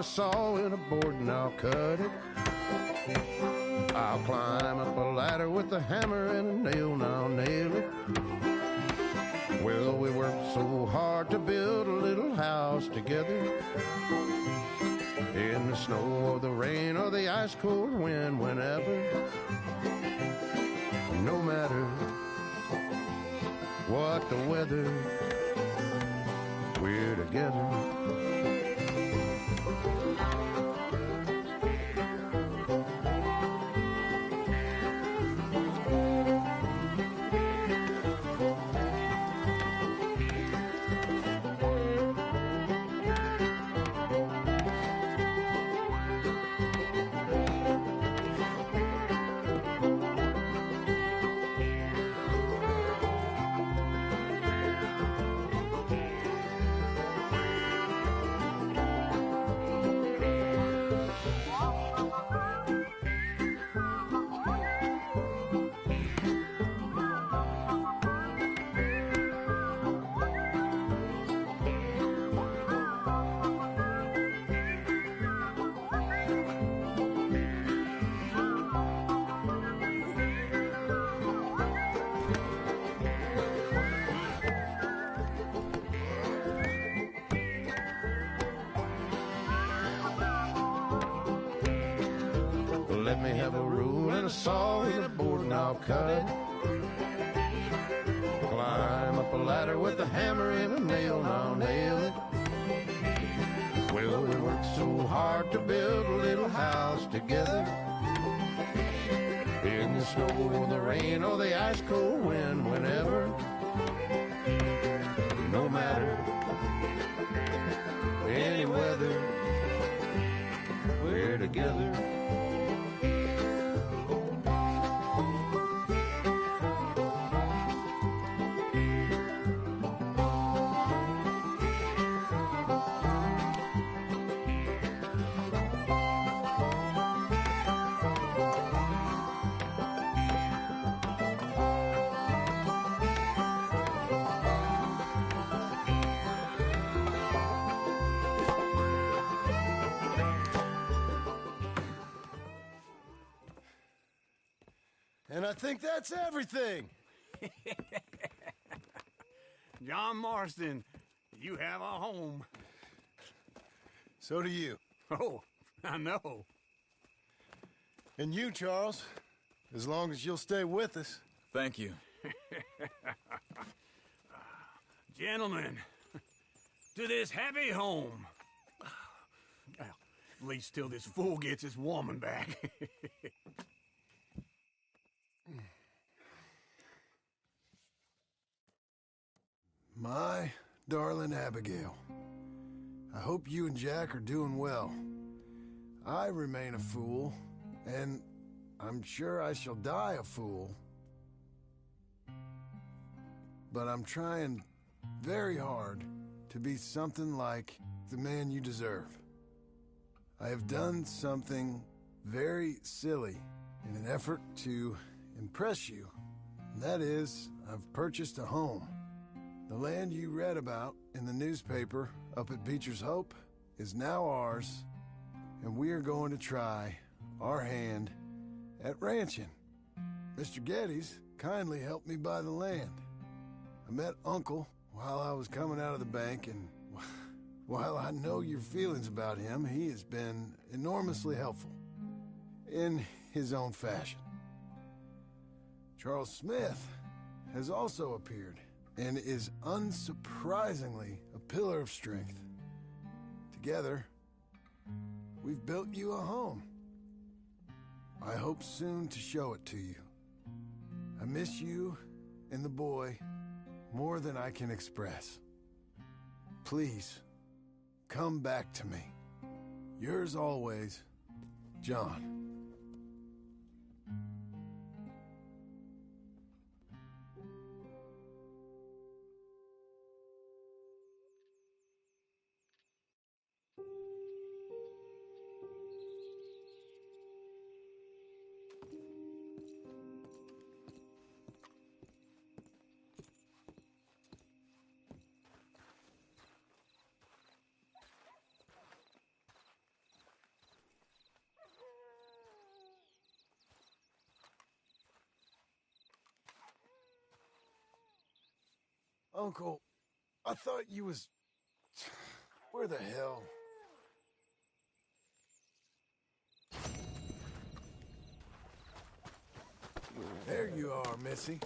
Saw and a board and I'll cut it. I'll climb up a ladder with a hammer and a nail and I'll nail it. Well, we worked so hard to build a little house together. In the snow or the rain or the ice cold wind, whenever. No matter what the weather, we're together. let me have a rule and a saw and a board and I'll cut it. Climb up a ladder with a hammer and a nail and I'll nail it. Well, we worked so hard to build a little house together. In the snow, the rain, or the ice cold wind, whenever. No matter any weather, we're together. And I think that's everything. John Marston, you have a home. So do you. Oh, I know. And you, Charles, as long as you'll stay with us. Thank you. Gentlemen, to this happy home. Well, at least till this fool gets his woman back. My darling Abigail, I hope you and Jack are doing well. I remain a fool, and I'm sure I shall die a fool. But I'm trying very hard to be something like the man you deserve. I have done something very silly in an effort to impress you. And that is, I've purchased a home. The land you read about in the newspaper up at Beecher's Hope is now ours, and we are going to try our hand at ranching. Mr. Geddes kindly helped me buy the land. I met Uncle while I was coming out of the bank, and while I know your feelings about him, he has been enormously helpful in his own fashion. Charles Smith has also appeared and is unsurprisingly a pillar of strength. Together, we've built you a home. I hope soon to show it to you. I miss you and the boy more than I can express. Please, come back to me. Yours always, John. Uncle, I thought you was... Where the hell? There you are, Missy.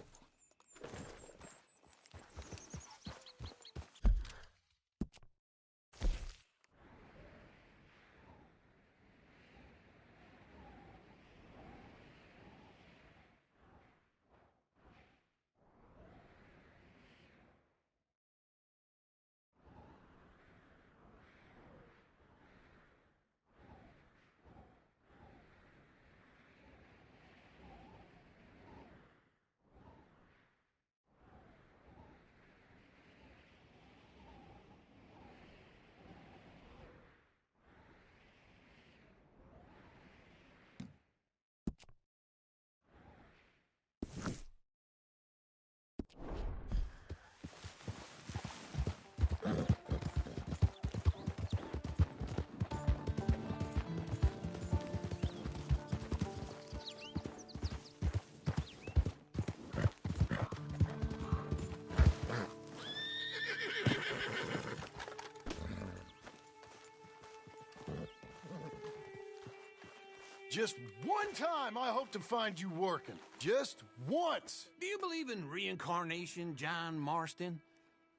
just one time I hope to find you working. Just once. Do you believe in reincarnation, John Marston?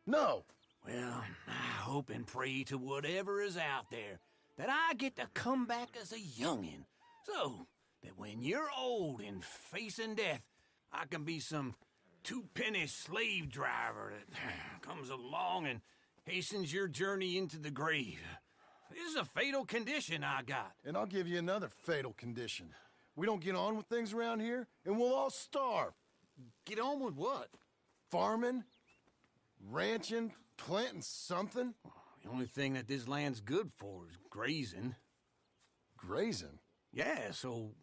No. Well, I hope and pray to whatever is out there that I get to come back as a youngin', so that when you're old and facing death, I can be some two-penny slave driver that comes along and hastens your journey into the grave. This is a fatal condition I got. And I'll give you another fatal condition. We don't get on with things around here, and we'll all starve. Get on with what? Farming, ranching, planting something. The only thing that this land's good for is grazing. Grazing? Yeah, so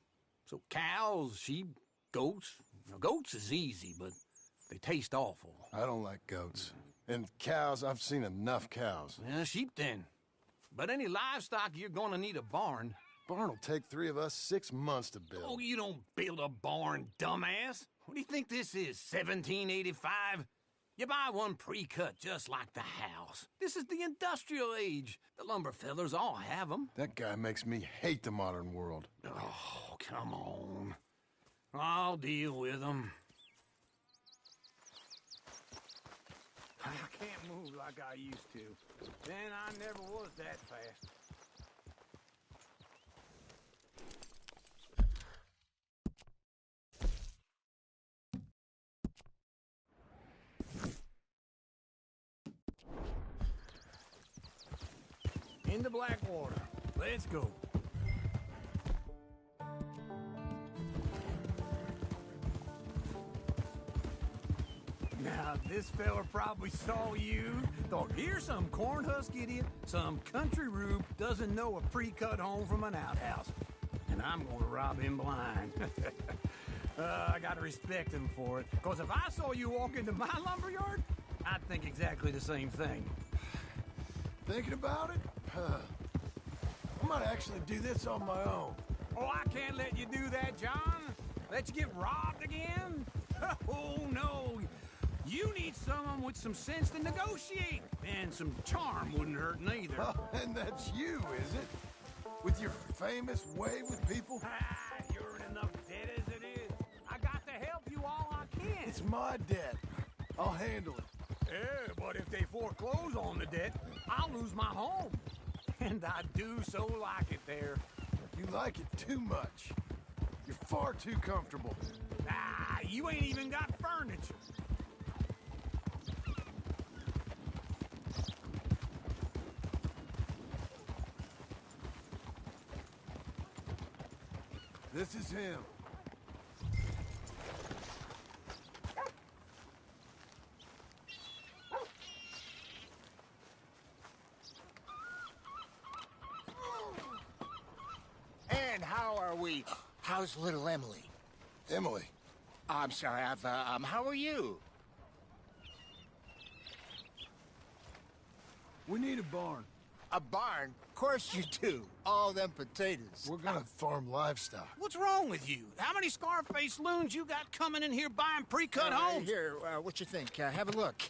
cows, sheep, goats. Now, goats is easy, but they taste awful. I don't like goats. And cows, I've seen enough cows. Yeah, sheep then. But any livestock, you're gonna need a barn. Barn will take 3 of us 6 months to build. Oh, you don't build a barn, dumbass. What do you think this is, 1785? You buy one pre-cut just like the house. This is the industrial age. The lumber fellers all have them. That guy makes me hate the modern world. Oh, come on. I'll deal with them. I can't move like I used to. Then I never was that fast. Into Blackwater. Let's go. Now, this fella probably saw you, thought, here's some cornhusk idiot, some country rube doesn't know a pre-cut home from an outhouse. And I'm going to rob him blind. I got to respect him for it, because if I saw you walk into my lumberyard, I'd think exactly the same thing. Thinking about it? I might actually do this on my own. Oh, I can't let you do that, John. Let you get robbed again? Oh, no. You need someone with some sense to negotiate. And some charm wouldn't hurt neither. Oh, and that's you, is it? With your famous way with people? You're in enough debt as it is. I got to help you all I can. It's my debt. I'll handle it. Yeah, but if they foreclose on the debt, I'll lose my home. And I do so like it there. You like it too much. You're far too comfortable. You ain't even got furniture. This is him. And how are we? How's little Emily? Emily? I'm sorry, how are you? We need a barn. A barn? Of course you do. All them potatoes. We're gonna farm livestock. What's wrong with you? How many Scarface loons you got coming in here buying pre-cut homes? Here, what you think? Have a look.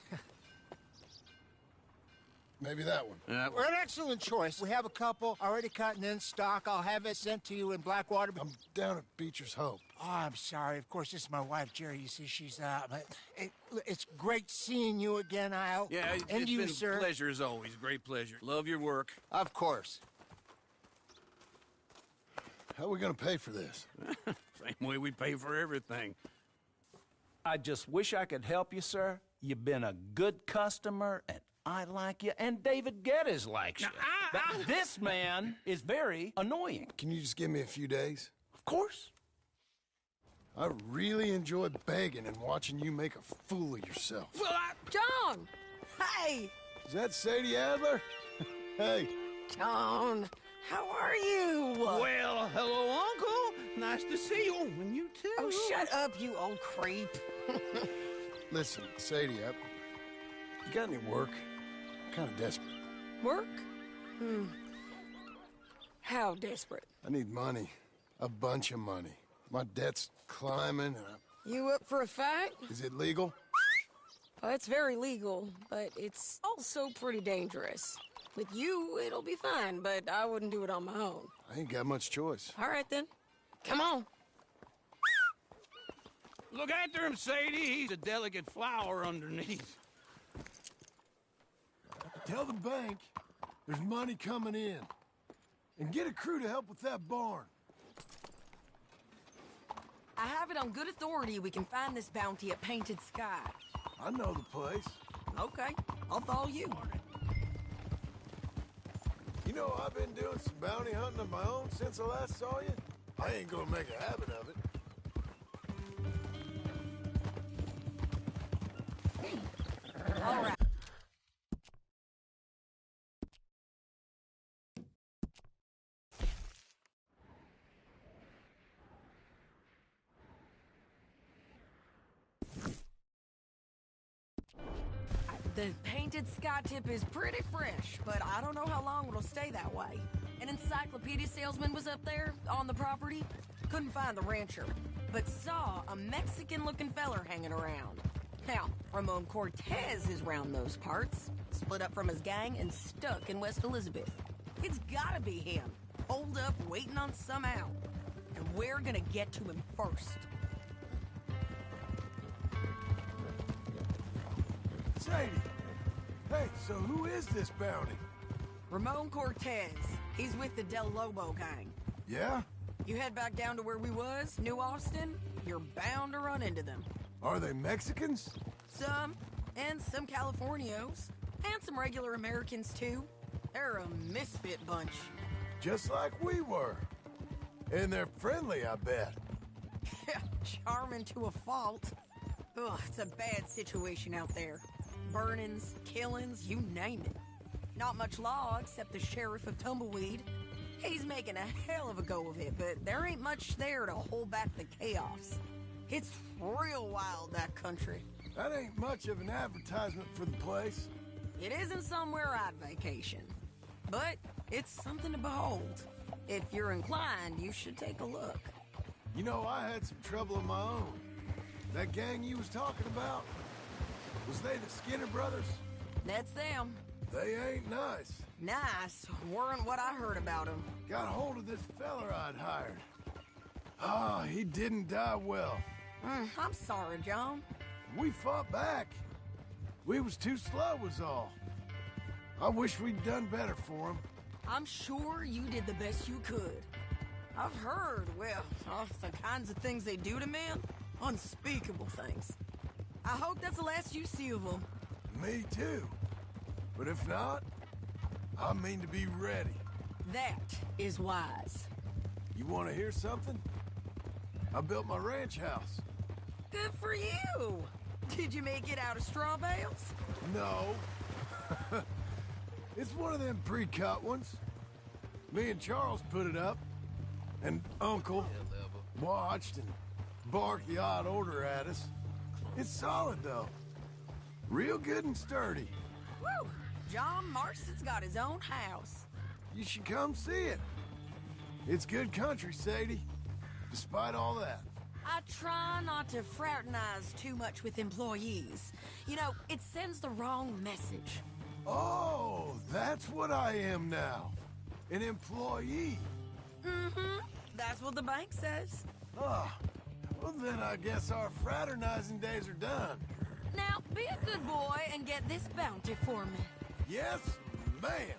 Maybe that one. We're an excellent choice. We have a couple already cut and in stock. I'll have it sent to you in Blackwater. I'm down at Beecher's Hope. Oh, I'm sorry. Of course, this is my wife, Jerry. You see, she's it's great seeing you again, Al. Yeah, and it's you, been sir. a pleasure as always. Great pleasure. Love your work. Of course. How are we gonna pay for this? Same way we pay for everything. I just wish I could help you, sir. You've been a good customer, and I like you, and David Geddes likes you. But this man is very annoying. Can you just give me a few days? Of course. I really enjoy begging and watching you make a fool of yourself. Well, John! Hey! Is that Sadie Adler? Hey. John, how are you? Well, hello, Uncle. Nice to see you. And you too. Oh, shut up, you old creep. Listen, Sadie, you got any work? I'm kind of desperate. Work? How desperate? I need money. A bunch of money. My debt's climbing and You up for a fight? Is it legal? Well, it's very legal, but it's also pretty dangerous. With you, it'll be fine, but I wouldn't do it on my own. I ain't got much choice. All right, then. Come on. Look after him, Sadie. He's a delicate flower underneath. Tell the bank there's money coming in. And get a crew to help with that barn. I have it on good authority we can find this bounty at Painted Sky. I know the place. Okay, I'll follow you. You know, I've been doing some bounty hunting of my own since I last saw you. I ain't gonna make a habit of it. All right. The Painted Sky tip is pretty fresh, but I don't know how long it'll stay that way. An encyclopedia salesman was up there on the property. Couldn't find the rancher, but saw a Mexican-looking feller hanging around. Now, Ramon Cortez is round those parts, split up from his gang and stuck in West Elizabeth. It's gotta be him, holed up waiting on some out. And we're gonna get to him first. Sadie! Hey, so who is this bounty? Ramon Cortez. He's with the Del Lobo gang. Yeah? You head back down to where we was, New Austin, you're bound to run into them. Are they Mexicans? Some, and some Californios, and some regular Americans too. They're a misfit bunch. Just like we were. And they're friendly, I bet. Charming to a fault. Ugh, it's a bad situation out there. Burnings, killings, you name it. Not much law except the sheriff of Tumbleweed. He's making a hell of a go of it, but there ain't much there to hold back the chaos. It's real wild, that country. That ain't much of an advertisement for the place. It isn't somewhere I'd vacation, but it's something to behold. If you're inclined, you should take a look. You know, I had some trouble of my own. That gang you was talking about, was they the Skinner brothers? That's them. They ain't nice. Nice weren't what I heard about them. Got hold of this feller I'd hired. Ah, he didn't die well. I'm sorry, John. We fought back. We was too slow was all. I wish we'd done better for him. I'm sure you did the best you could. I've heard, well, the kinds of things they do to men. Unspeakable things. I hope that's the last you see of them. Me too. But if not, I mean to be ready. That is wise. You want to hear something? I built my ranch house. Good for you. Did you make it out of straw bales? No. It's one of them pre-cut ones. Me and Charles put it up. And Uncle watched and barked the odd order at us. It's solid, though. Real good and sturdy. Woo! John Marston's got his own house. You should come see it. It's good country, Sadie. Despite all that. I try not to fraternize too much with employees. You know, it sends the wrong message. Oh, that's what I am now. An employee. Mm-hmm. That's what the bank says. Ah, well then I guess our fraternizing days are done. Now, be a good boy and get this bounty for me. Yes, ma'am.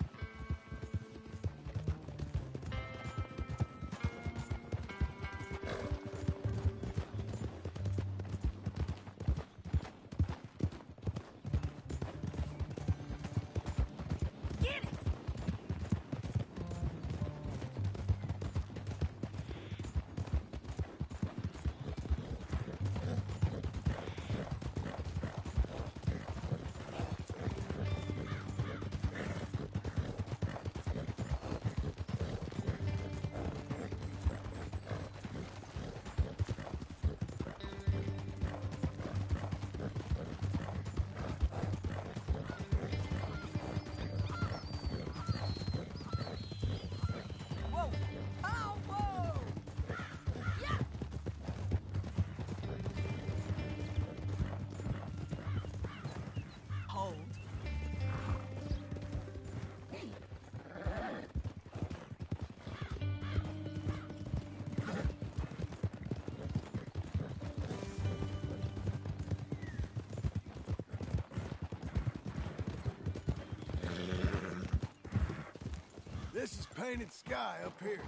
This is painted sky up here.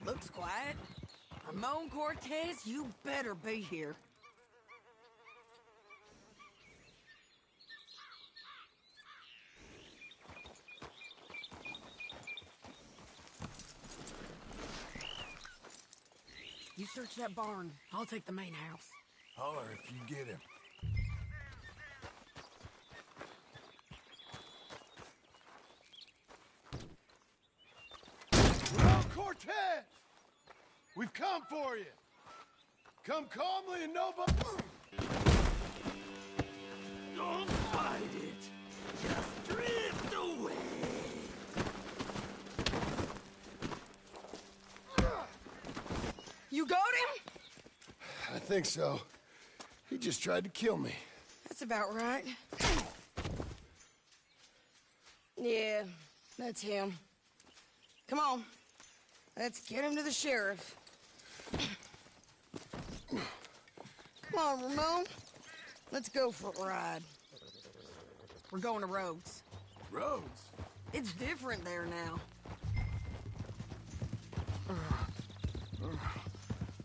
Looks quiet. Ramon Cortez, you better be here. You search that barn. I'll take the main house. Holler if you get him. Well, Cortez! We've come for you. Come calmly and nobody... Don't fight it. Just drift away. You got him? I think so. He just tried to kill me. That's about right. Yeah, that's him. Come on. Let's get him to the sheriff. Come on, Ramon. Let's go for a ride. We're going to Rhodes. Rhodes? It's different there now.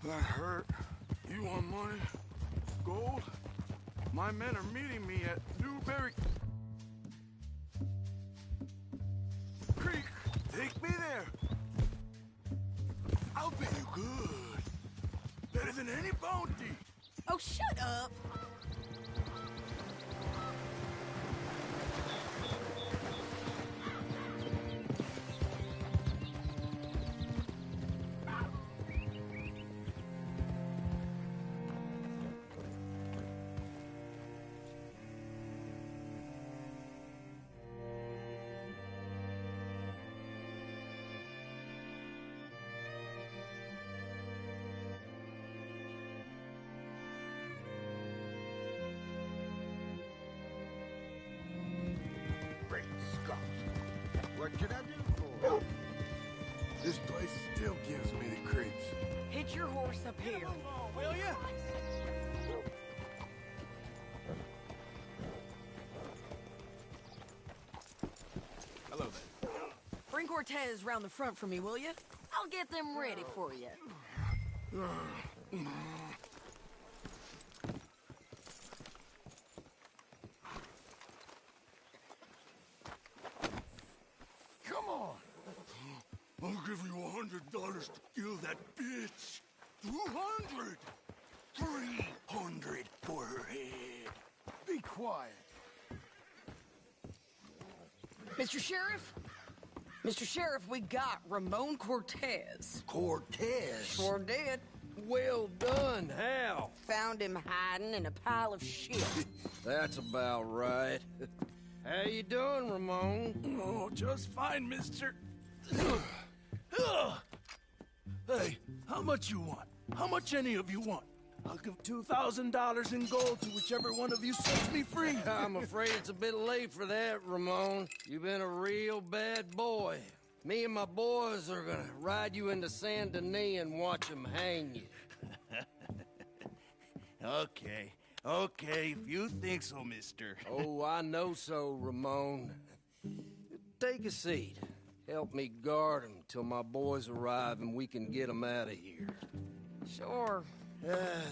That hurt. You want money? Gold? My men are meeting me at Newberry Creek. Take me there. I'll pay you good. Better than any bounty. Oh, shut up. What can I do for you? This place still gives me the creeps. Hitch your horse up here. Will you? Hello there. Bring Cortez round the front for me, will you? I'll get them ready for you. Come on. I'll give you $100 to kill that bitch. 200. 300 for her head. Be quiet. Mr. Sheriff? Mr. Sheriff, we got Ramon Cortez. Cortez? Sure did. Well done. How? Found him hiding in a pile of shit. That's about right. How you doing, Ramon? Oh, just fine, mister. Hey, how much you want? How much any of you want? I'll give $2,000 in gold to whichever one of you sets me free. I'm afraid it's a bit late for that, Ramon. You've been a real bad boy. Me and my boys are gonna ride you into Saint Denis and watch them hang you. Okay, if you think so, mister. Oh, I know so, Ramon. Take a seat. Help me guard them till my boys arrive and we can get them out of here. Sure.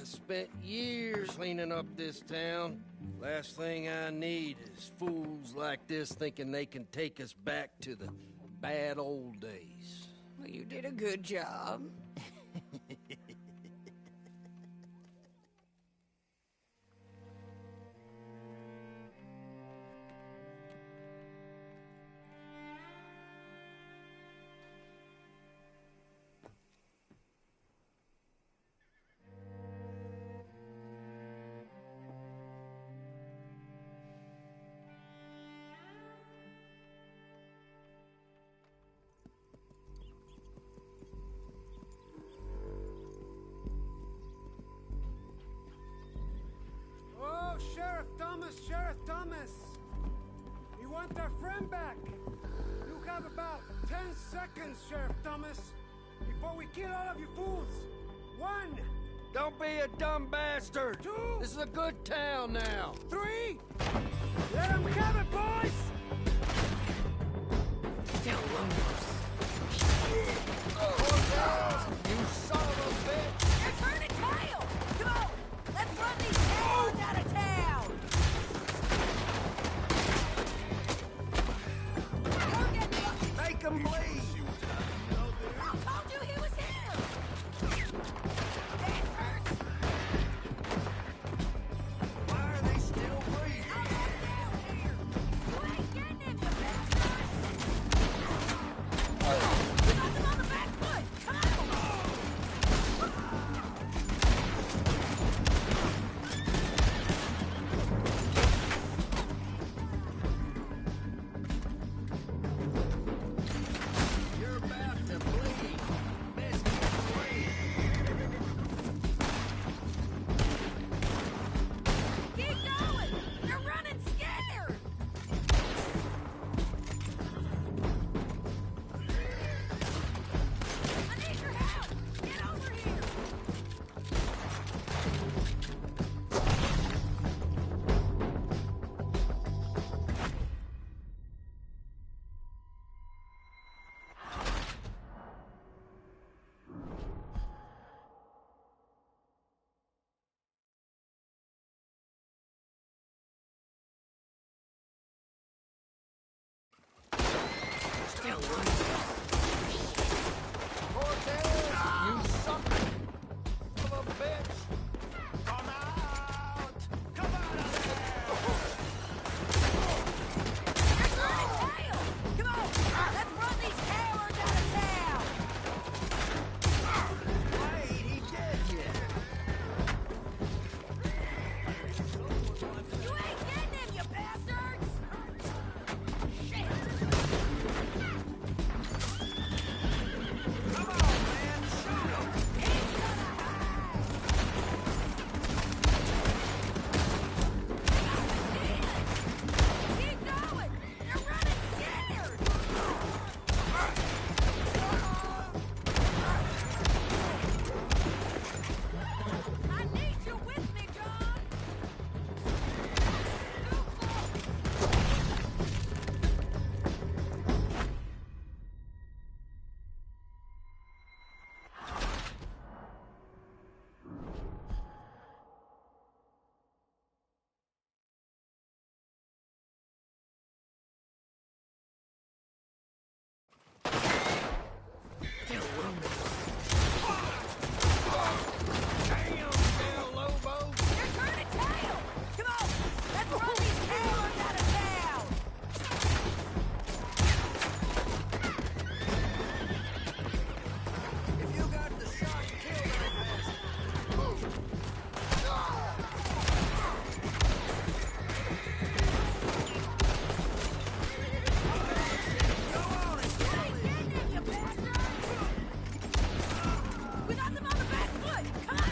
Spent years cleaning up this town. Last thing I need is fools like this thinking they can take us back to the bad old days. Well, you did a good job. Oh, Sheriff Thomas! We want our friend back! You have about 10 seconds, Sheriff Thomas, before we kill all of you fools! 1! Don't be a dumb bastard! 2! This is a good town now! 3! Let them have it, boys! Still losers. Still running. Cortez, you suck of a bitch! Come out! Come out of there! They're running tail! Come on, let's run these cowards out of town! Wait, he dead yet? You ain't getting him, you bastards! Shit! Come on, man, shoot him! He's gonna hide! Keep going! They're running scared! I need you with me, John! Damn, Del Lobo! They're turning tail! Come on! Let's run these cowards out of town! If you got the shot, kill that bastard! Go on and You ain't getting him, you bastard! We got them on the back foot! Come on!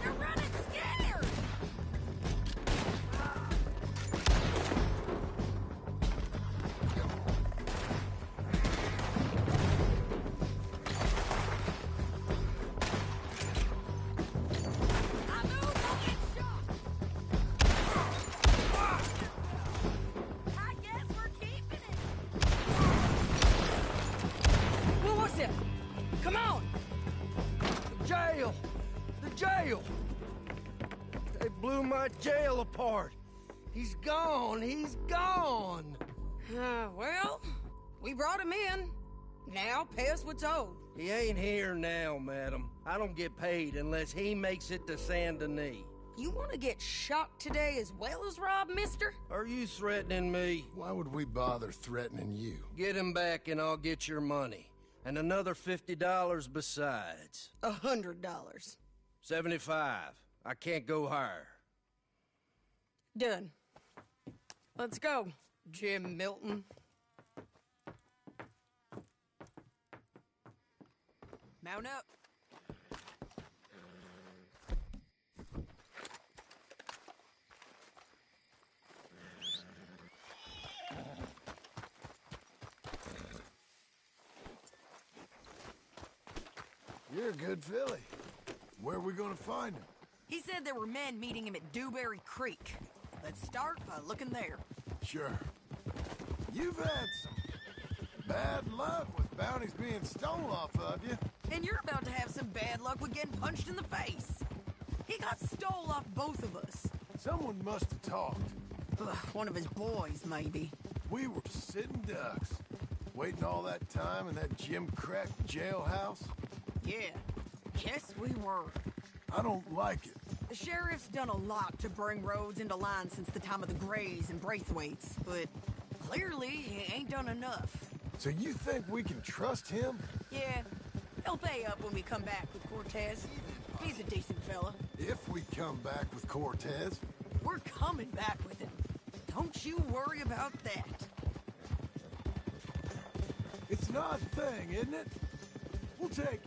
They're running scared! I move, I'll get shot! I guess we're keeping it! Well, what's it? Come on! The jail! The jail! They blew my jail apart! He's gone! He's gone! Well, we brought him in. Now pay us what's owed. He ain't here now, madam. I don't get paid unless he makes it to Saint Denis. You want to get shot today as well as Rob, mister? Are you threatening me? Why would we bother threatening you? Get him back and I'll get your money. And another $50 besides. $100. 75. I can't go higher. Done. Let's go, Jim Milton. Mount up. You're a good filly. Where are we gonna find him? He said there were men meeting him at Dewberry Creek. Let's start by looking there. Sure. You've had some bad luck with bounties being stolen off of you. And you're about to have some bad luck with getting punched in the face. He got stole off both of us. Someone must have talked. Ugh, one of his boys, maybe. We were sitting ducks, waiting all that time in that Jim Crack jailhouse. Yeah, yes we were. I don't like it. The sheriff's done a lot to bring roads into line since the time of the Grays and Braithwaites, but clearly he ain't done enough. So you think we can trust him? Yeah, he'll pay up when we come back with Cortez. He's a decent fella. If we come back with Cortez. We're coming back with him. Don't you worry about that. It's an odd thing, isn't it? We'll take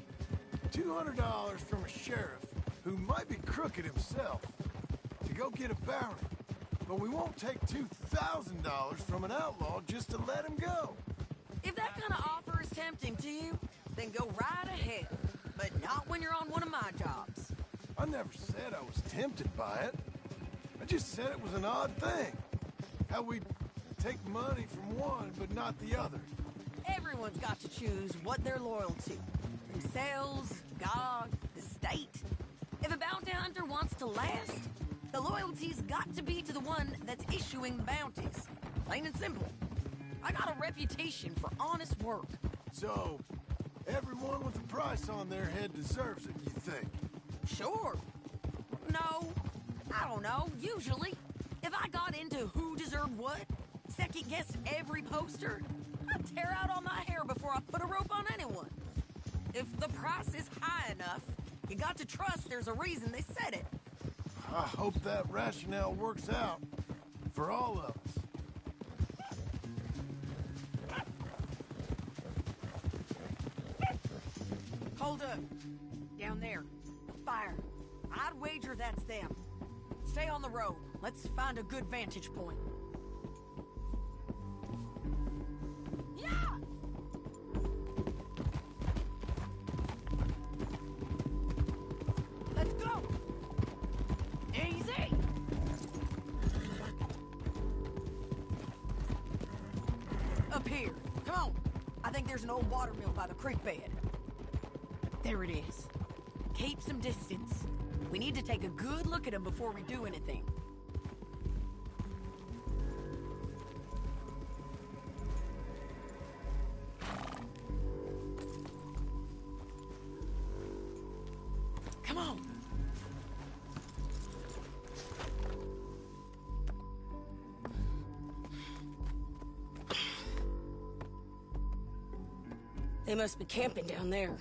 $200 from a sheriff who might be crooked himself to go get a bounty. But we won't take $2,000 from an outlaw just to let him go. If that kind of offer is tempting to you, then go right ahead. But not when you're on one of my jobs. I never said I was tempted by it. I just said it was an odd thing. How we take money from one, but not the other. Everyone's got to choose what they're loyal to. Themselves, God, the state. If a bounty hunter wants to last, the loyalty's got to be to the one that's issuing the bounties. Plain and simple. I got a reputation for honest work. So, everyone with a price on their head deserves it, you think? Sure. No, I don't know, usually. If I got into who deserved what, second-guessed every poster, I'd tear out all my hair before I put a rope on anyone. If the price is high enough, you got to trust there's a reason they said it. I hope that rationale works out for all of us. Hold up. Down there. Fire. I'd wager that's them. Stay on the road. Let's find a good vantage point. Yeah! Let's go! Easy! Up here. Come on. I think there's an old water mill by the creek bed. There it is. Keep some distance. We need to take a good look at him before we do anything. Come on. They must be camping down there.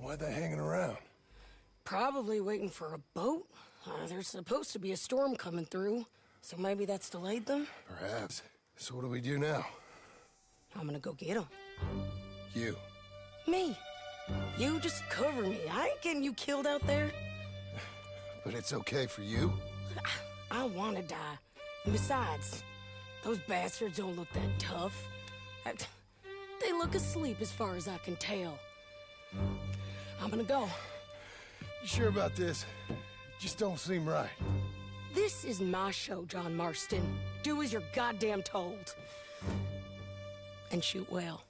Why are they hanging around? Probably waiting for a boat. There's supposed to be a storm coming through, so maybe that's delayed them? Perhaps. So what do we do now? I'm gonna go get them. You. Me. You just cover me. I ain't getting you killed out there. But it's okay for you? I want to die. And besides, those bastards don't look that tough. They look asleep as far as I can tell. I'm gonna go. You sure about this? Just don't seem right. This is my show, John Marston. Do as you're goddamn told. And shoot well.